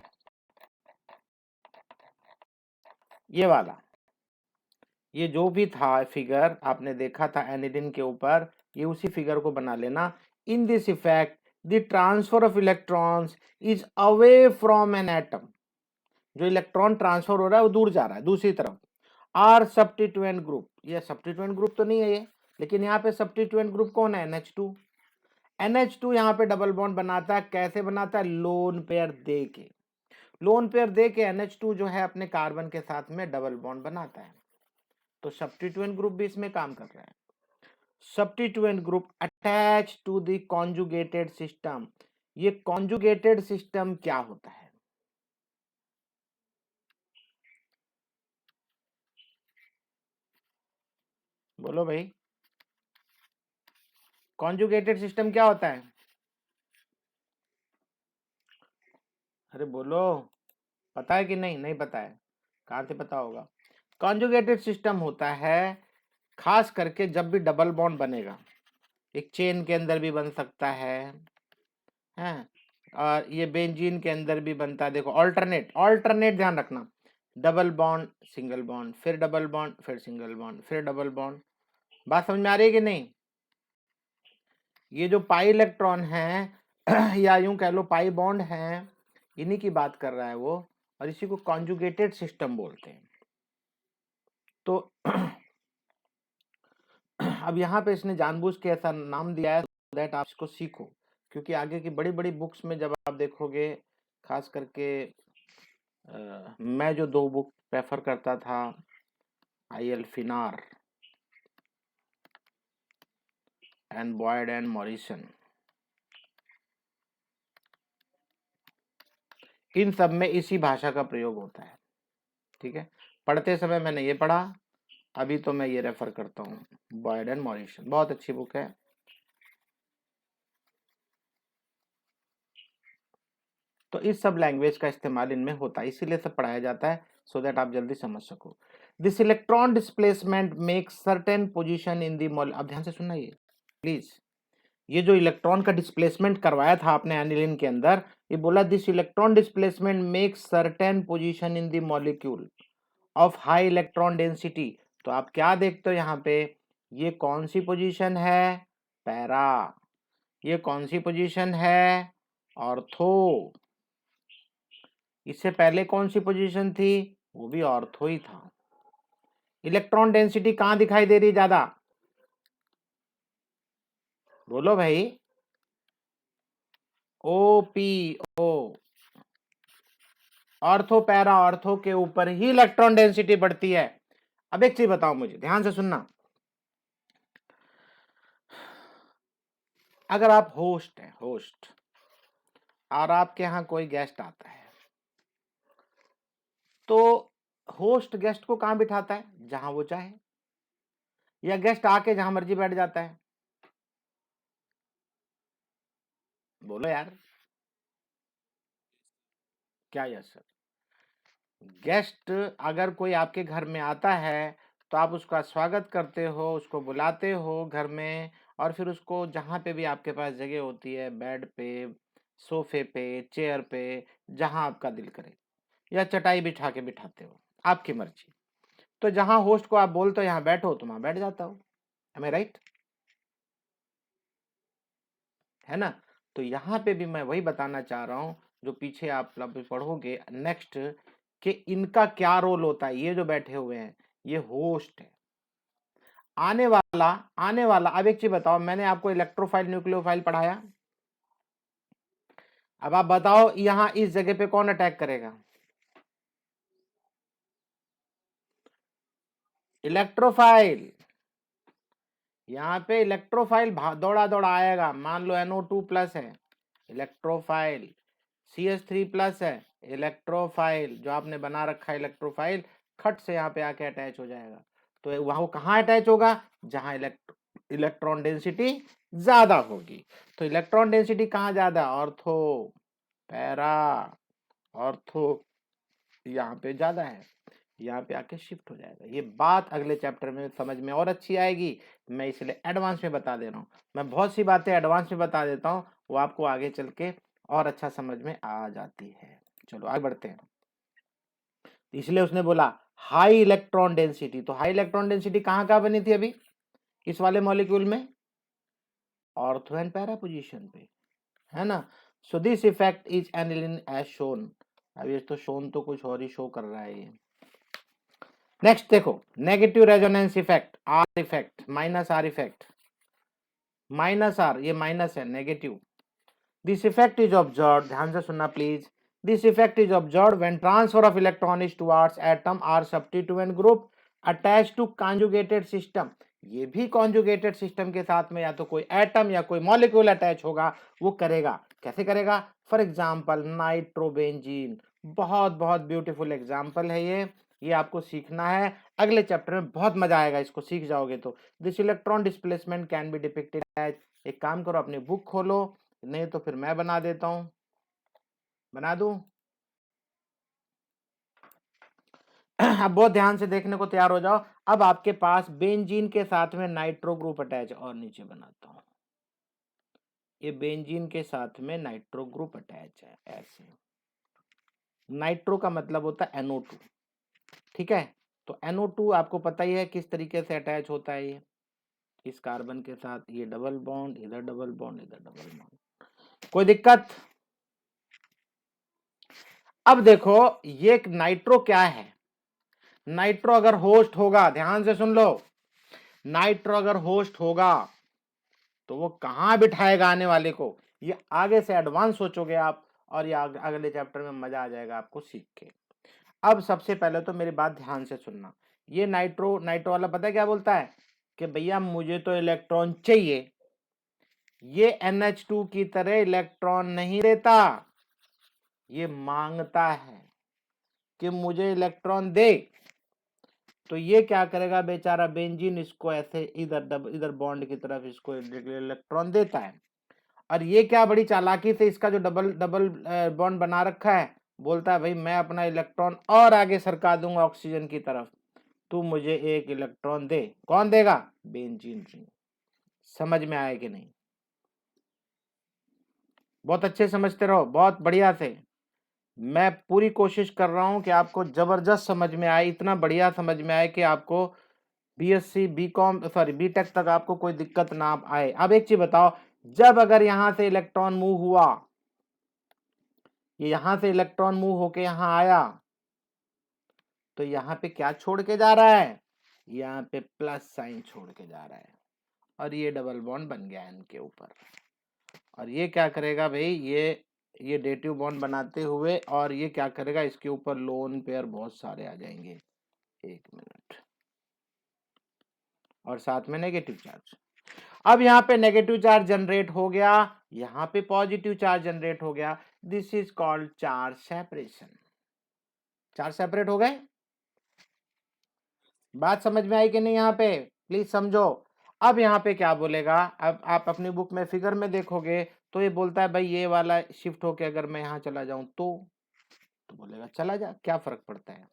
ये वाला, ये जो भी था फिगर आपने देखा था एनिलीन के ऊपर, ये उसी फिगर को बना लेना। In this effect the transfer of electrons is away from an atom, जो इलेक्ट्रॉन ट्रांसफर हो रहा है वो दूर जा रहा है दूसरी तरफ। आर सब्स्टिट्यूएंट ग्रुप, ये सब्स्टिट्यूएंट ग्रुप तो नहीं है ये, लेकिन यहाँ पे सब्स्टिट्यूएंट ग्रुप कौन है, NH2। NH2 यहाँ पे डबल बॉन्ड बनाता है, कैसे बनाता है, लोन पेयर दे के, लोन पेयर दे के NH2 जो है अपने कार्बन के साथ में डबल बॉन्ड बनाता है। तो सब्स्टिट्यूएंट ग्रुप भी इसमें काम कर रहा है। Substituent group attach to the conjugated system, ये कॉन्जुगेटेड सिस्टम क्या होता है, बोलो भाई, कॉन्जुगेटेड सिस्टम क्या होता है, अरे बोलो, पता है कि नहीं, नहीं पता है, कहाँ से पता होगा। कॉन्जुगेटेड सिस्टम होता है खास करके जब भी डबल बॉन्ड बनेगा, एक चेन के अंदर भी बन सकता है, हैं, और ये बेंजीन के अंदर भी बनता है। देखो ऑल्टरनेट, ऑल्टरनेट ध्यान रखना, डबल बॉन्ड सिंगल बॉन्ड, फिर डबल बॉन्ड, फिर सिंगल बॉन्ड, फिर डबल बॉन्ड। बात समझ में आ रही है कि नहीं। ये जो पाई इलेक्ट्रॉन है या यूं कह लो पाई बॉन्ड है, इन्हीं की बात कर रहा है वो, और इसी को कॉन्जुगेटेड सिस्टम बोलते हैं। तो अब यहाँ पे इसने जानबूझ के ऐसा नाम दिया है दैट आप इसको सीखो, क्योंकि आगे की बड़ी बड़ी बुक्स में जब आप देखोगे, खास करके मैं जो दो बुक प्रेफर करता था, IL Finar and Boyd and Morrison, इन सब में इसी भाषा का प्रयोग होता है। ठीक है, पढ़ते समय मैंने ये पढ़ा, अभी तो मैं ये रेफर करता हूँ, बॉयड एंड मॉरिसन, बहुत अच्छी बुक है। तो इस सब लैंग्वेज का इस्तेमाल इनमें होता है, इसीलिए सब पढ़ाया जाता है, सो दैट आप जल्दी समझ सको। This electron displacement makes certain position in the mall, अब ध्यान से सुनना ये प्लीज, ये जो इलेक्ट्रॉन का डिस्प्लेसमेंट करवाया था आपने एनिलीन के अंदर, ये बोला this electron displacement makes certain position in the molecule of high electron density. तो आप क्या देखते हो यहाँ पे, ये कौन सी पोजीशन है, पैरा, ये कौन सी पोजीशन है, ऑर्थो, इससे पहले कौन सी पोजीशन थी, वो भी ऑर्थो ही था। इलेक्ट्रॉन डेंसिटी कहां दिखाई दे रही ज्यादा, बोलो भाई, OPO, ऑर्थो पैरा ऑर्थो के ऊपर ही इलेक्ट्रॉन डेंसिटी बढ़ती है। अब एक चीज बताओ मुझे, ध्यान से सुनना, अगर आप होस्ट है, होस्ट, और आपके यहाँ कोई गेस्ट आता है, तो होस्ट गेस्ट को कहां बिठाता है, जहां वो चाहे, या गेस्ट आके जहां मर्जी बैठ जाता है, बोलो यार, क्या यस सर, गेस्ट अगर कोई आपके घर में आता है तो आप उसका स्वागत करते हो, उसको बुलाते हो घर में, और फिर उसको जहाँ पे भी आपके पास जगह होती है, बेड पे, सोफे पे, चेयर पे, जहाँ आपका दिल करे, या चटाई बिठा के बिठाते हो, आपकी मर्जी। तो जहाँ होस्ट को आप बोलते हो यहाँ बैठो, तो वहां बैठ जाता हो, एम आई राइट, है ना। तो यहाँ पे भी मैं वही बताना चाह रहा हूँ, जो पीछे आप पढ़ोगे नेक्स्ट, कि इनका क्या रोल होता है, ये जो बैठे हुए हैं ये होस्ट है। आने वाला अब एक चीज बताओ, मैंने आपको इलेक्ट्रोफाइल न्यूक्लियोफाइल पढ़ाया, अब आप बताओ यहां इस जगह पे कौन अटैक करेगा, इलेक्ट्रोफाइल, यहाँ पे इलेक्ट्रोफाइल दौड़ा दौड़ा आएगा, मान लो NO2+ है, इलेक्ट्रोफाइल, CH3+ है, इलेक्ट्रोफाइल, जो आपने बना रखा है इलेक्ट्रोफाइल, खट से यहाँ पे आके अटैच हो जाएगा। तो वहां वो कहाँ अटैच होगा, जहां इलेक्ट्रॉन डेंसिटी ज्यादा होगी। तो इलेक्ट्रॉन डेंसिटी कहाँ ज्यादा? ऑर्थो, पैरा, ऑर्थो यहाँ पे ज्यादा है, यहाँ पे आके शिफ्ट हो जाएगा। ये बात अगले चैप्टर में समझ में और अच्छी आएगी, मैं इसलिए एडवांस में बता दे रहा हूँ। मैं बहुत सी बातें एडवांस में बता देता हूँ, वो आपको आगे चल के और अच्छा समझ में आ जाती है। चलो आगे बढ़ते हैं। इसलिए उसने बोला हाई इलेक्ट्रॉन डेंसिटी। तो हाई इलेक्ट्रॉन डेंसिटी कहाँ कहाँ बनी थी अभी इस वाले मॉलिक्यूल में? ऑर्थो एंड पैरा पोजीशन पे, है ना। So this effect is aniline as shown. अब ये तो शोन तो कुछ और ही शो कर रहा है ये। नेक्स्ट देखो, negative resonance effect, R effect, minus R effect, minus R, ये माइनस है, negative. This effect is observed, ध्यान से सुनना please. This effect is observed when transfer of electron towards atom or substituent group attach to conjugated system. ये भी conjugated system के साथ में या तो कोई एटम या कोई मॉलिक्यूल अटैच होगा, वो करेगा। कैसे करेगा? फॉर एग्जाम्पल नाइट्रोबेंजीन, बहुत बहुत ब्यूटीफुल एग्जाम्पल है ये आपको सीखना है अगले चैप्टर में, बहुत मजा आएगा इसको सीख जाओगे तो। This electron displacement can be depicted as, एक काम करो अपनी बुक खोलो, नहीं तो फिर मैं बना देता हूं, बना दूं। अब बहुत ध्यान से देखने को तैयार हो जाओ। अब आपके पास बेंजीन के साथ में नाइट्रो ग्रुप अटैच, और नीचे बनाता हूं, ये बेंजीन के साथ में नाइट्रो ग्रुप अटैच है ऐसे। नाइट्रो का मतलब होता है NO2, ठीक है। तो NO2 आपको पता ही है किस तरीके से अटैच होता है, ये इस कार्बन के साथ, ये डबल बॉन्ड, इधर डबल बॉन्ड, इधर डबल बॉन्ड, कोई दिक्कत? अब देखो ये नाइट्रो क्या है, नाइट्रो अगर होस्ट होगा, ध्यान से सुन लो, नाइट्रो अगर होस्ट होगा तो वो कहां बिठाएगा आने वाले को, ये आगे से एडवांस सोचोगे आप, और ये अगले चैप्टर में मजा आ जाएगा आपको सीख के। अब सबसे पहले तो मेरी बात ध्यान से सुनना, ये नाइट्रो वाला पता है क्या बोलता है कि भैया मुझे तो इलेक्ट्रॉन चाहिए, ये NH2 की तरह इलेक्ट्रॉन नहीं देता, ये मांगता है कि मुझे इलेक्ट्रॉन दे। तो ये क्या करेगा बेचारा बेंजीन, इसको ऐसे इधर बॉन्ड की तरफ इसको इलेक्ट्रॉन देता है। और ये क्या बड़ी चालाकी से इसका जो डबल डबल बॉन्ड बना रखा है, बोलता है भाई मैं अपना इलेक्ट्रॉन और आगे सरका दूंगा ऑक्सीजन की तरफ, तू मुझे एक इलेक्ट्रॉन दे। कौन देगा? Benzene ring. समझ में आया कि नहीं? बहुत अच्छे समझते रहो, बहुत बढ़िया से। मैं पूरी कोशिश कर रहा हूं कि आपको जबरदस्त समझ में आए, इतना बढ़िया समझ में आए कि आपको BSc बीटेक तक आपको कोई दिक्कत ना आए। अब एक चीज बताओ, जब अगर यहां से इलेक्ट्रॉन मूव हुआ, ये यहां से इलेक्ट्रॉन मूव होके यहां आया, तो यहां पे क्या छोड़ के जा रहा है? यहाँ पे प्लस साइन छोड़ के जा रहा है, और ये डबल बॉन्ड बन गया इनके ऊपर। और ये क्या करेगा भाई, ये डेटिव बॉन्ड बनाते हुए, और ये क्या करेगा, इसके ऊपर लोन पेयर बहुत सारे आ जाएंगे, एक मिनट, और साथ में नेगेटिव चार्ज। अब यहाँ पे नेगेटिव चार्ज जनरेट हो गया, यहाँ पे पॉजिटिव चार्ज जनरेट हो गया, this is called charge separation. Charge separate हो गए, बात समझ में आई कि नहीं? यहाँ पे प्लीज समझो। अब यहाँ पे क्या बोलेगा, अब आप अपनी बुक में फिगर में देखोगे तो ये बोलता है भाई ये वाला शिफ्ट होके अगर मैं यहाँ चला जाऊं तो बोलेगा चला जा, क्या फर्क पड़ता है।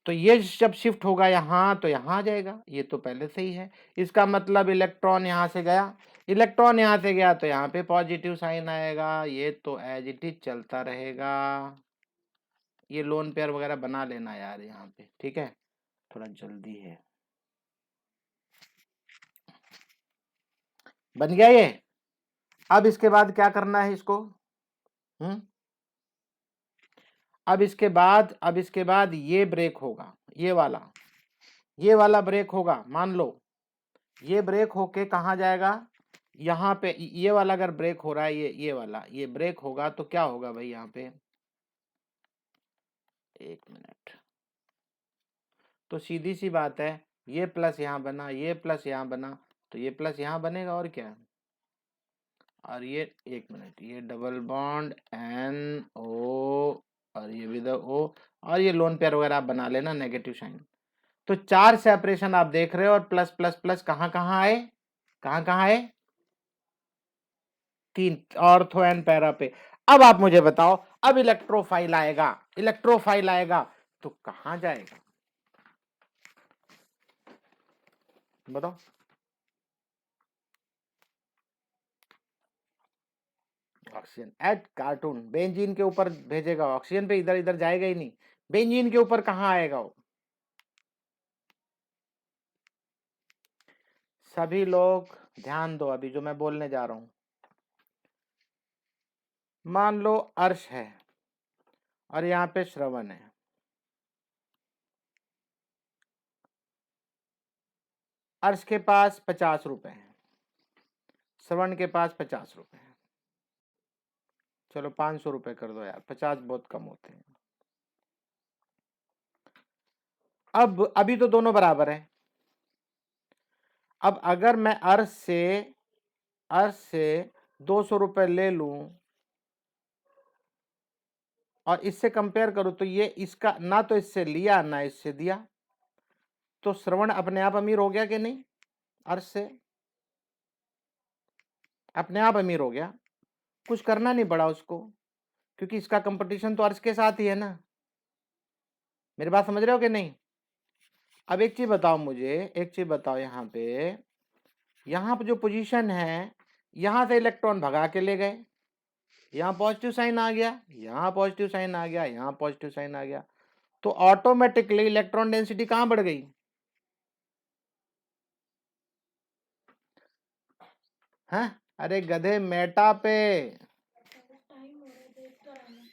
तो ये जब शिफ्ट होगा यहाँ तो यहाँ आ जाएगा, ये तो पहले से ही है। इसका मतलब इलेक्ट्रॉन यहाँ से गया, इलेक्ट्रॉन यहाँ से गया तो यहाँ पे पॉजिटिव साइन आएगा, ये तो एज इट इज चलता रहेगा। ये लोन पेयर वगैरह बना लेना यार यहाँ पे, ठीक है, थोड़ा जल्दी है। बन गया ये। अब इसके बाद क्या करना है इसको, अब इसके बाद ये ब्रेक होगा, ये वाला ब्रेक होगा, मान लो ये ब्रेक होके कहाँ जाएगा, यहाँ पे। ये वाला अगर ब्रेक हो रहा है, ये वाला ये ब्रेक होगा तो क्या होगा भाई यहाँ पे, एक मिनट, तो सीधी सी बात है, ये प्लस यहाँ बना, ये प्लस यहाँ बना, तो ये प्लस यहाँ बनेगा, और क्या। और ये एक मिनट, ये डबल बॉन्ड NO और ये विद ओ, और ये लोन पेयर वगैरह आप बना लेना नेगेटिव साइन। तो 4 सेपरेशन आप देख रहे हो, और प्लस प्लस प्लस कहाँ कहाँ आए, कहाँ कहाँ आए, 3 ऑर्थो एंड पैरा पे। अब आप मुझे बताओ, अब इलेक्ट्रोफाइल आएगा, इलेक्ट्रोफाइल आएगा तो कहां जाएगा, बताओ। ऑक्सीजन एट कार्टून, बेंजीन के ऊपर भेजेगा, ऑक्सीजन पे इधर इधर जाएगा ही नहीं, बेंजीन के ऊपर कहां आएगा वो। सभी लोग ध्यान दो, अभी जो मैं बोलने जा रहा हूं। मान लो अर्श है और यहाँ पे श्रवण है, अर्श के पास 50 रुपए हैं, श्रवण के पास 50 रुपए हैं, चलो 500 रुपए कर दो यार, 50 बहुत कम होते हैं। अब अभी तो दोनों बराबर है। अब अगर मैं अर्श से 200 रुपए ले लूं और इससे कंपेयर करूं, तो ये इसका ना तो इससे लिया ना इससे दिया, तो श्रवण अपने आप अमीर हो गया कि नहीं, अर्श से अपने आप अमीर हो गया, कुछ करना नहीं पड़ा उसको, क्योंकि इसका कंपटीशन तो अर्श के साथ ही है ना। मेरी बात समझ रहे हो कि नहीं। अब एक चीज बताओ मुझे, एक चीज बताओ, यहाँ पे जो पोजीशन है, यहां से इलेक्ट्रॉन भगा के ले गए, यहाँ पॉजिटिव साइन आ गया, यहाँ पॉजिटिव साइन आ गया, यहाँ पॉजिटिव साइन आ गया, तो ऑटोमेटिकली इलेक्ट्रॉन डेंसिटी कहां बढ़ गई, हैं? अरे गधे, मेटा पे,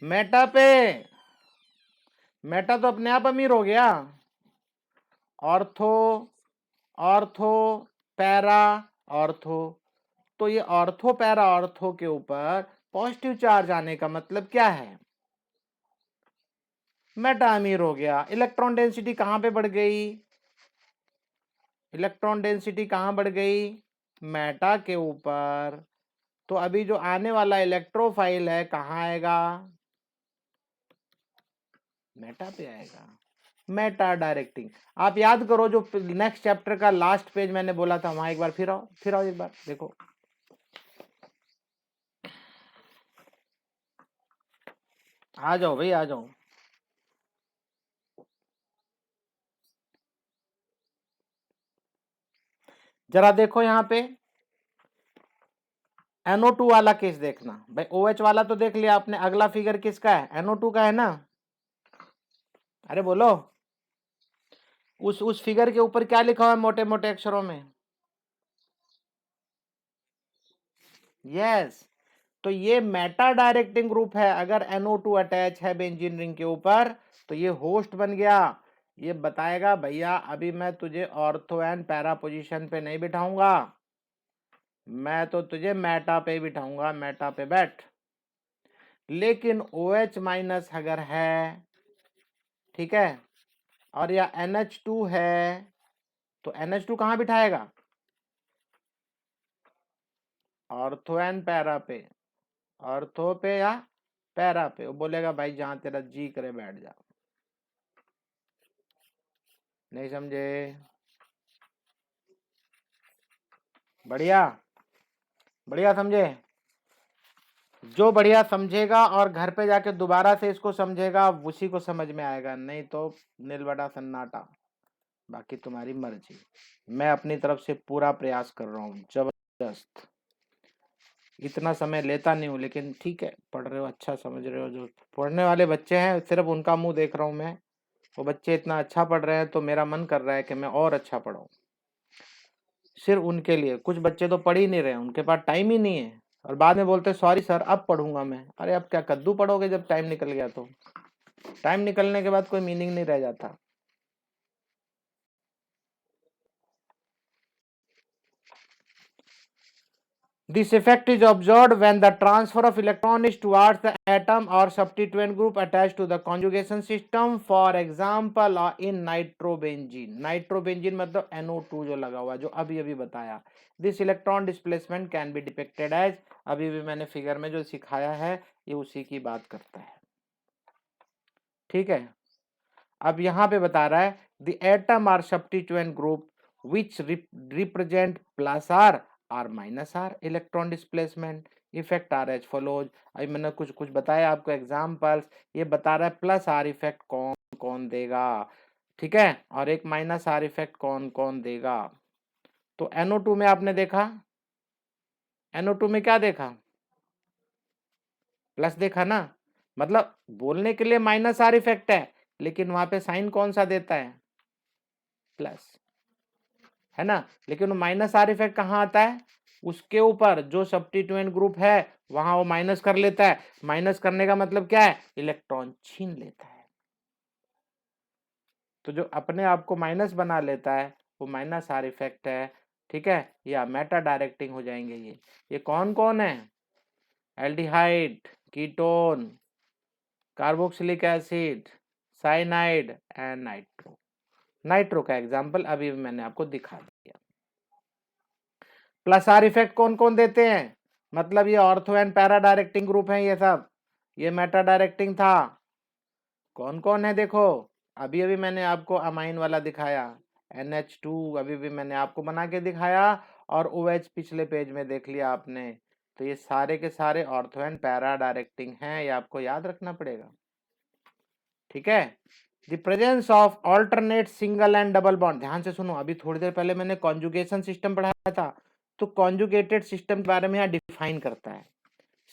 मेटा पे, मेटा तो अपने आप अमीर हो गया। ऑर्थो, ऑर्थो, पैरा, ऑर्थो, तो ये ऑर्थो पैरा ऑर्थो के ऊपर पॉजिटिव चार्ज आने का मतलब क्या है, मेटा अमीर हो गया। इलेक्ट्रॉन डेंसिटी कहां पे बढ़ गई, इलेक्ट्रॉन डेंसिटी कहां बढ़ गई, मेटा के ऊपर। तो अभी जो आने वाला इलेक्ट्रोफाइल है कहां आएगा, मेटा पे आएगा। मेटा डायरेक्टिंग, आप याद करो जो नेक्स्ट चैप्टर का लास्ट पेज मैंने बोला था, वहां एक बार फिर आओ, फिर आओ एक बार देखो, आ जाओ भाई, आ जाओ। जरा देखो यहाँ पे NO2 वाला केस देखना भाई, OH वाला तो देख लिया आपने, अगला फिगर किसका है, NO2 का है ना। अरे बोलो, उस फिगर के ऊपर क्या लिखा हुआ है मोटे मोटे अक्षरों में, यस। तो ये मेटा डायरेक्टिंग ग्रुप है, अगर NO2 अटैच है बेंजीन रिंग के ऊपर तो ये होस्ट बन गया, ये बताएगा भैया अभी मैं तुझे ऑर्थो एंड पैरा पोजीशन पे नहीं बिठाऊंगा, मैं तो तुझे मेटा पे बिठाऊंगा, मेटा पे बैठ। लेकिन OH माइनस अगर है, ठीक है, और या NH2 है, तो NH2 कहां बिठाएगा, ऑर्थो एंड पैरा पे, ऑर्थो पे या पैरा पे, वो बोलेगा भाई जहां तेरा जी करे बैठ जा। नहीं समझे, बढ़िया, बढ़िया समझे। जो बढ़िया समझेगा और घर पे जाके दोबारा से इसको समझेगा, उसी को समझ में आएगा, नहीं तो नीलबटा सन्नाटा, बाकी तुम्हारी मर्जी। मैं अपनी तरफ से पूरा प्रयास कर रहा हूँ, जबरदस्त। इतना समय लेता नहीं हूँ, लेकिन ठीक है, पढ़ रहे हो, अच्छा समझ रहे हो। जो पढ़ने वाले बच्चे हैं सिर्फ उनका मुंह देख रहा हूँ मैं, वो बच्चे इतना अच्छा पढ़ रहे हैं तो मेरा मन कर रहा है कि मैं और अच्छा पढ़ाऊँ, सिर्फ उनके लिए। कुछ बच्चे तो पढ़ ही नहीं रहे, उनके पास टाइम ही नहीं है, और बाद में बोलते सॉरी सर अब पढ़ूंगा मैं। अरे अब क्या कद्दू पढ़ोगे जब टाइम निकल गया, तो टाइम निकलने के बाद कोई मीनिंग नहीं रह जाता। This effect is observed when the transfer of electron is towards the atom or substituent group attached to the conjugation system. For example, in nitrobenzene. Nitrobenzene मतलब NO2 जो लगा हुआ, जो अभी अभी बताया. This electron displacement can be depicted as, अभी भी मैंने फिगर में जो सिखाया है ये उसी की बात करता है. ठीक है। अब यहाँ पे बता रहा है the atom or substituent group which represent plus R minus R electron displacement effect are as follows. अभी मैंने कुछ कुछ बताया आपको एग्जाम्पल्स, ये बता रहा है प्लस आर इफेक्ट कौन कौन देगा, ठीक है, और एक माइनस आर इफेक्ट कौन कौन देगा। तो NO2 में आपने देखा, NO2 में क्या देखा, प्लस देखा ना, मतलब बोलने के लिए माइनस आर इफेक्ट है, लेकिन वहां पे साइन कौन सा देता है, प्लस, है ना। लेकिन वो माइनस आर इफेक्ट कहाँ आता है, उसके ऊपर जो सब्स्टिट्यूएंट ग्रुप है वहां वो माइनस कर लेता है। माइनस करने का मतलब क्या है, इलेक्ट्रॉन छीन लेता है। तो जो अपने आप को माइनस बना लेता है वो माइनस आर इफेक्ट है, ठीक है, या मेटा डायरेक्टिंग हो जाएंगे ये कौन कौन है, aldehyde, ketone, carboxylic acid, cyanide and nitro. Nitro का एग्जांपल अभी मैंने आपको दिखा दिया। प्लस आर इफेक्ट कौन कौन देते हैं, मतलब ये ortho and para directing group है ये सब, ये मेटा डायरेक्टिंग था। कौन कौन है देखो, अभी अभी मैंने आपको अमाइन वाला दिखाया, NH2 अभी भी मैंने आपको बना के दिखाया, और OH पिछले पेज में देख लिया आपने। तो ये सारे के सारे ऑर्थो एंड पैरा डायरेक्टिंग हैं, ये आपको याद रखना पड़ेगा, ठीक है। The presence of alternate single and double bond, ध्यान से सुनो, अभी थोड़ी देर पहले मैंने कॉन्जुगेशन सिस्टम पढ़ाया था, तो कॉन्जुगेटेड सिस्टम के बारे में यहाँ डिफाइन करता है।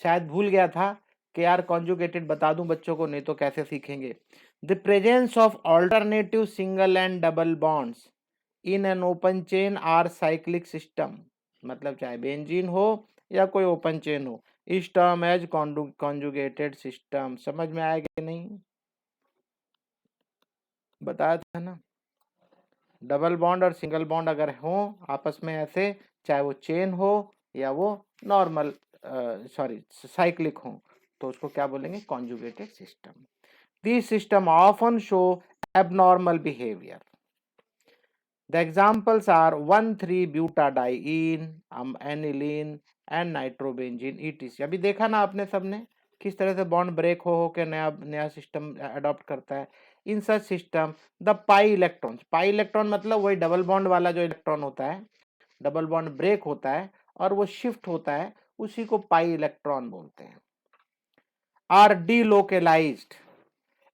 शायद भूल गया था कि यार कॉन्जुगेटेड बता दूं बच्चों को, नहीं तो कैसे सीखेंगे। The presence of alternative single and double bonds in an open chain or cyclic system, मतलब चाहे बेंजीन हो या कोई ओपन चेन हो, इस टर्म एज कॉन्जुगेटेड सिस्टम। समझ में आएगा कि नहीं, बताया था ना। डबल बॉन्ड और सिंगल बॉन्ड अगर हो आपस में ऐसे, चाहे वो चेन हो या वो नॉर्मल सॉरी साइक्लिक हो, तो उसको क्या बोलेंगे, conjugated system. This system often show abnormal behaviour. The examples are 1,3-butadiene, aniline and nitrobenzene ETC। अभी देखा ना आपने सबने किस तरह से बॉन्ड ब्रेक हो के नया नया सिस्टम अडॉप्ट करता है। In such system the pi electrons, pi electron मतलब वही डबल बॉन्ड वाला जो इलेक्ट्रॉन होता है, डबल बॉन्ड ब्रेक होता है और वो शिफ्ट होता है, उसी को पाई इलेक्ट्रॉन बोलते हैं। Are delocalized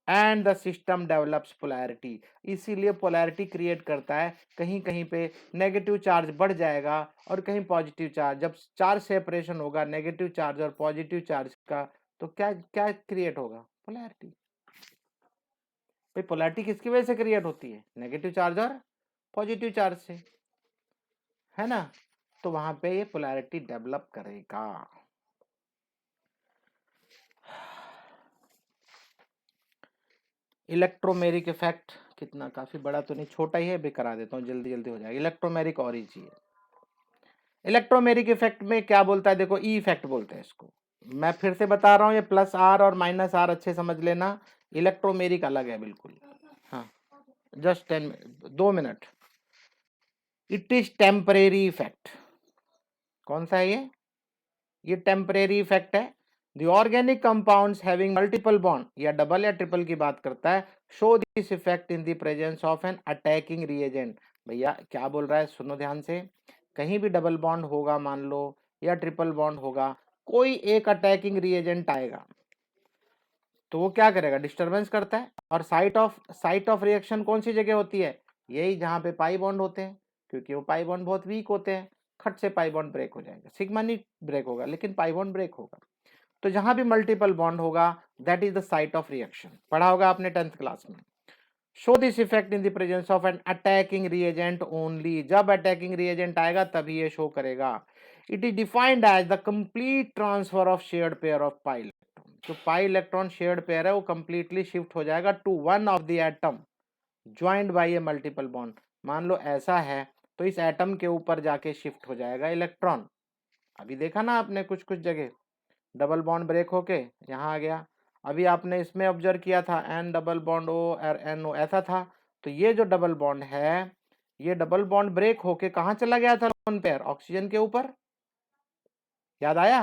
and the system develops polarity, इसीलिए पोलैरिटी क्रिएट करता है। कहीं कहीं पे नेगेटिव चार्ज बढ़ जाएगा और कहीं पॉजिटिव चार्ज, जब चार्ज सेपरेशन होगा नेगेटिव चार्ज और पॉजिटिव चार्ज का, तो क्या क्या क्रिएट होगा, पोलैरिटी। भाई पोलैरिटी किसकी वजह से क्रिएट होती है, नेगेटिव चार्ज और पॉजिटिव चार्ज से, है ना। तो वहां पे ये पोलैरिटी डेवलप करेगा। इलेक्ट्रोमेरिक इफेक्ट कितना, काफी बड़ा तो नहीं, छोटा ही है, भी करा देता हूँ, जल्दी जल्दी हो जाएगा। इलेक्ट्रोमेरिक और इजी है। इलेक्ट्रोमेरिक इफेक्ट में क्या बोलता है देखो, ई इफेक्ट बोलते हैं इसको। मैं फिर से बता रहा हूँ, ये प्लस आर और माइनस आर अच्छे समझ लेना, इलेक्ट्रोमेरिक अलग है बिल्कुल। हाँ just 2 minute. It is temporary effect. कौन सा है ये टेम्परेरी इफेक्ट है। The organic compounds having multiple bond, या डबल या ट्रिपल की बात करता है, show this effect in the presence of an attacking reagent. भैया क्या बोल रहा है, सुनो ध्यान से, कहीं भी डबल बॉन्ड होगा मान लो या ट्रिपल बॉन्ड होगा, कोई एक अटैकिंग रिएजेंट आएगा तो वो क्या करेगा, डिस्टरबेंस करता है। और साइट ऑफ रिएक्शन कौन सी जगह होती है, यही जहां पे पाई बॉन्ड होते हैं, क्योंकि वो पाई बॉन्ड बहुत वीक होते हैं, खट से पाई बॉन्ड ब्रेक हो जाएगा, सिग्मा नहीं ब्रेक होगा लेकिन पाई बॉन्ड ब्रेक होगा। तो जहां भी मल्टीपल बॉन्ड होगा that is the site of reaction, पढ़ा होगा आपने 10th क्लास में। Show this effect in the presence of an attacking reagent only, जब अटैकिंग रिएजेंट आएगा तभी ये शो करेगा। It is defined as the complete transfer of shared pair of pi electron, जो पाई इलेक्ट्रॉन शेयर्ड पेयर है वो completely shift हो जाएगा to one of the atom joined by a multiple bond. मान लो ऐसा है तो इस एटम के ऊपर जाके शिफ्ट हो जाएगा इलेक्ट्रॉन। अभी देखा ना आपने कुछ कुछ जगह डबल बॉन्ड ब्रेक होके यहाँ आ गया। अभी आपने इसमें ऑब्जर्व किया था एन डबल बॉन्ड ओ और एन ओ ऐसा था। तो ये जो डबल बॉन्ड है, ये डबल बॉन्ड ब्रेक होके कहाँ चला गया था, लोन पेयर ऑक्सीजन के ऊपर। याद आया,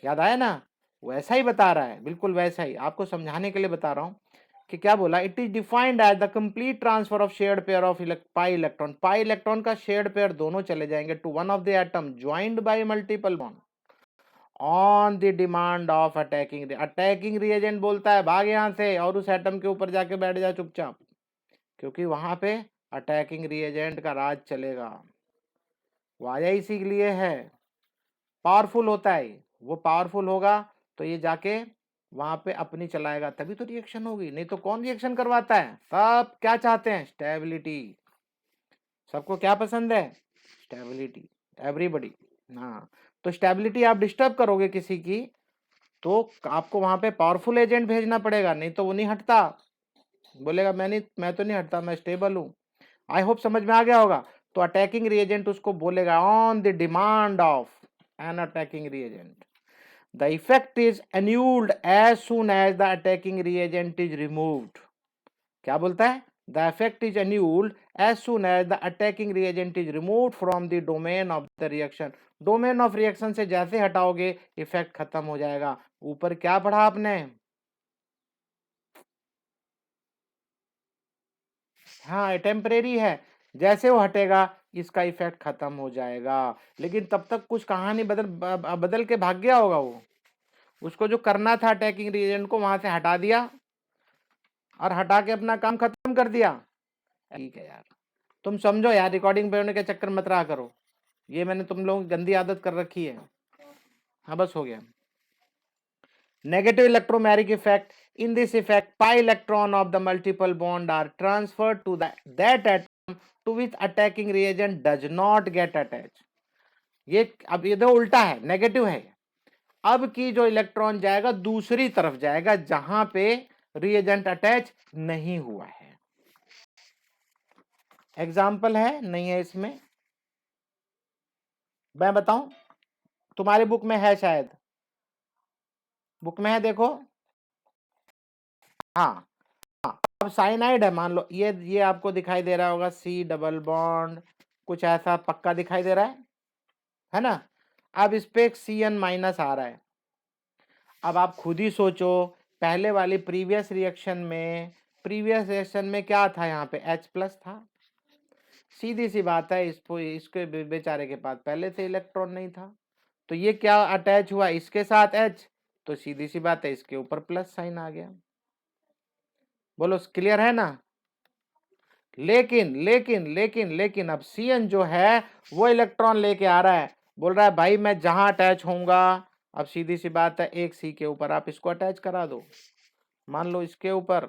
याद आया ना। वैसा ही बता रहा है, बिल्कुल वैसा ही, आपको समझाने के लिए बता रहा हूं कि क्या बोला, it is defined as the complete transfer of shared pair of pi electron, pi electron का शेयर्ड पेयर दोनों चले जाएंगे to one of the atom joined by multiple bond on the demand of attacking, attacking reagent बोलता है भाग यहां से और उस एटम के ऊपर जाके बैठ जा चुपचाप, क्योंकि वहां पे अटैकिंग रिएजेंट का राज चलेगा। वाया इसी के लिए है, पावरफुल होता है, वो पावरफुल होगा तो ये जाके वहां पे अपनी चलाएगा, तभी तो रिएक्शन होगी, नहीं तो कौन रिएक्शन करवाता है। सब क्या चाहते हैं, स्टेबिलिटी, सबको क्या पसंद है, स्टेबिलिटी, एवरीबडी। हाँ, तो स्टेबिलिटी आप डिस्टर्ब करोगे किसी की तो आपको वहां पे पावरफुल एजेंट भेजना पड़ेगा, नहीं तो वो नहीं हटता, बोलेगा मैं तो नहीं हटता, मैं स्टेबल हूं। आई होप समझ में आ गया होगा। तो अटैकिंग रिएजेंट उसको बोलेगा on the demand of an attacking reagent. The effect is annulled as soon as the attacking reagent is removed. क्या बोलता है, the effect is annulled as soon as the attacking reagent is removed from the domain of the reaction. Domain of reaction से जैसे हटाओगे effect खत्म हो जाएगा। ऊपर क्या पढ़ा आपने, हाँ टेम्परेरी है, जैसे वो हटेगा इसका इफेक्ट खत्म हो जाएगा, लेकिन तब तक कुछ कहानी बदल के भाग गया होगा वो, उसको जो करना था अटैकिंग रिएजेंट को वहां से हटा दिया और हटा के अपना काम खत्म कर दिया। ठीक है यार, तुम समझो यार, रिकॉर्डिंग पे होने के चक्कर मत रहा करो, ये मैंने तुम लोगों की गंदी आदत कर रखी है। हाँ बस हो गया। Negative electromagnetic effect. In this effect, pi electron of the multiple bond are transferred to that atom to which attacking reagent does not get attached. ये अब ये तो उल्टा है, नेगेटिव है। अब की जो इलेक्ट्रॉन जाएगा दूसरी तरफ जाएगा जहां पे रिएजेंट अटैच नहीं हुआ है। एग्जाम्पल है, नहीं है इसमें, मैं बताऊं, तुम्हारी बुक में है शायद, बुक में है देखो। हाँ, अब साइनाइड है, मान लो ये आपको दिखाई दे रहा होगा सी डबल बॉन्ड, कुछ ऐसा पक्का दिखाई दे रहा है ना। अब इस पे Cn माइनस आ रहा है। अब आप खुद ही सोचो, पहले वाली प्रीवियस रिएक्शन में क्या था, यहाँ पे H प्लस था। सीधी सी बात है, इसके बेचारे के पास पहले से इलेक्ट्रॉन नहीं था, तो ये क्या अटैच हुआ इसके साथ H, तो सीधी सी बात है इसके ऊपर प्लस साइन आ गया। बोलो क्लियर है ना। लेकिन लेकिन लेकिन लेकिन अब Cn जो है वो इलेक्ट्रॉन लेके आ रहा है, बोल रहा है भाई मैं जहां अटैच होऊंगा, अब सीधी सी बात है एक C के ऊपर आप इसको अटैच करा दो, मान लो इसके ऊपर,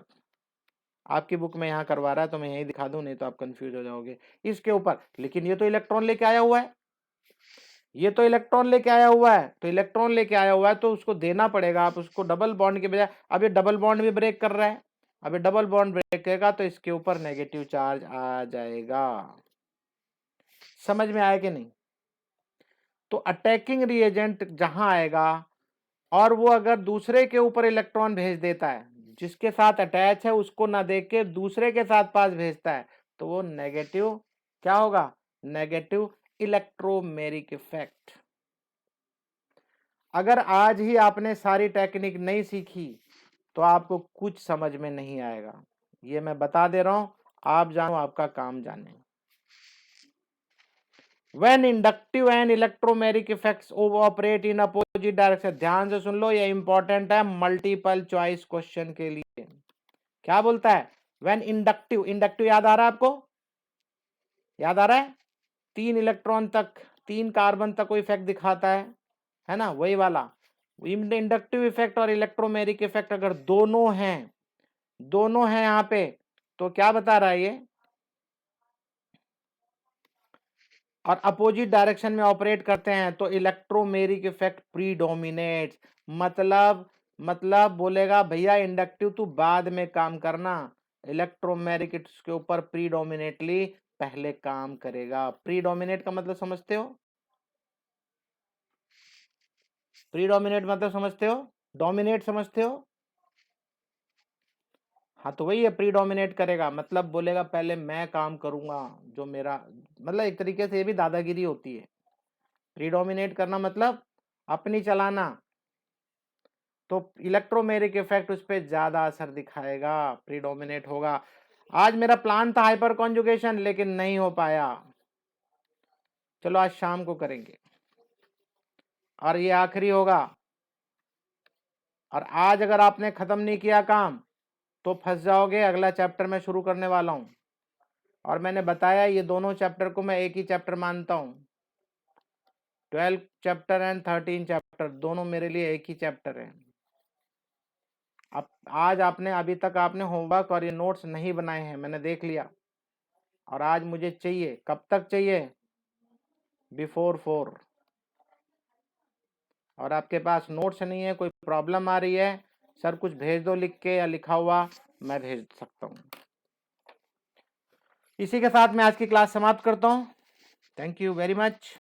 आपकी बुक में यहां करवा रहा है तो मैं यही दिखा दूं, नहीं तो आप कंफ्यूज हो जाओगे, इसके ऊपर। लेकिन ये तो इलेक्ट्रॉन लेके आया हुआ है, ये तो इलेक्ट्रॉन लेके आया हुआ है, तो इलेक्ट्रॉन लेके आया हुआ है तो उसको देना पड़ेगा, आप उसको डबल बॉन्ड के बजाय, अब ये डबल बॉन्ड भी ब्रेक कर रहा है, अब ये डबल बॉन्ड ब्रेक करेगा तो इसके ऊपर नेगेटिव चार्ज आ जाएगा। समझ में आया कि नहीं। तो अटैकिंग रिएजेंट जहां आएगा और वो अगर दूसरे के ऊपर इलेक्ट्रॉन भेज देता है, जिसके साथ अटैच है उसको ना देख के दूसरे के साथ पास भेजता है, तो वो नेगेटिव क्या होगा, नेगेटिव इलेक्ट्रोमेरिक इफेक्ट। अगर आज ही आपने सारी टेक्निक नहीं सीखी तो आपको कुछ समझ में नहीं आएगा, ये मैं बता दे रहा हूं, आप जानो आपका काम जाने। When inductive and electromagnetic effects operate in opposite direction, ध्यान से सुन लो, ये इंपॉर्टेंट है मल्टीपल चॉइस क्वेश्चन के लिए। क्या बोलता है, when inductive, इंडक्टिव याद आ रहा है आपको, याद आ रहा है, 3 इलेक्ट्रॉन तक, 3 कार्बन तक कोई इफेक्ट दिखाता है ना, वही वाला इंडक्टिव इफेक्ट और इलेक्ट्रोमैग्नेटिक इफेक्ट अगर दोनों हैं यहाँ पे, तो क्या बता रहा है ये, और अपोजिट डायरेक्शन में ऑपरेट करते हैं तो इलेक्ट्रोमेरिक इफेक्ट प्रीडोमिनेट्स। मतलब बोलेगा भैया इंडक्टिव तू बाद में काम करना, इलेक्ट्रोमेरिक के ऊपर प्रीडोमिनेटली पहले काम करेगा। प्रीडोमिनेट का मतलब समझते हो, प्रीडोमिनेट मतलब समझते हो, डोमिनेट समझते हो, हाँ तो वही है, प्रीडोमिनेट करेगा मतलब बोलेगा पहले मैं काम करूंगा, जो मेरा मतलब एक तरीके से ये भी दादागिरी होती है। प्रीडोमिनेट करना मतलब अपनी चलाना, तो इलेक्ट्रोमेरिक इफेक्ट उस पर ज्यादा असर दिखाएगा, प्रीडोमिनेट होगा। आज मेरा प्लान था हाइपर कॉन्जुगेशन, लेकिन नहीं हो पाया। चलो आज शाम को करेंगे और ये आखिरी होगा। और आज अगर आपने खत्म नहीं किया काम तो फंस जाओगे। अगला चैप्टर मैं शुरू करने वाला हूं और मैंने बताया ये दोनों चैप्टर को मैं एक ही चैप्टर मानता हूं। 12 चैप्टर एंड 13 चैप्टर दोनों मेरे लिए एक ही चैप्टर है। अब आज आपने अभी तक आपने होमवर्क और ये नोट्स नहीं बनाए हैं, मैंने देख लिया। और आज मुझे चाहिए, कब तक चाहिए? बिफोर 4। और आपके पास नोट्स नहीं है, कोई प्रॉब्लम आ रही है, सर कुछ भेज दो लिख के या लिखा हुआ, मैं भेज सकता हूँ। इसी के साथ मैं आज की क्लास समाप्त करता हूँ। Thank you very much.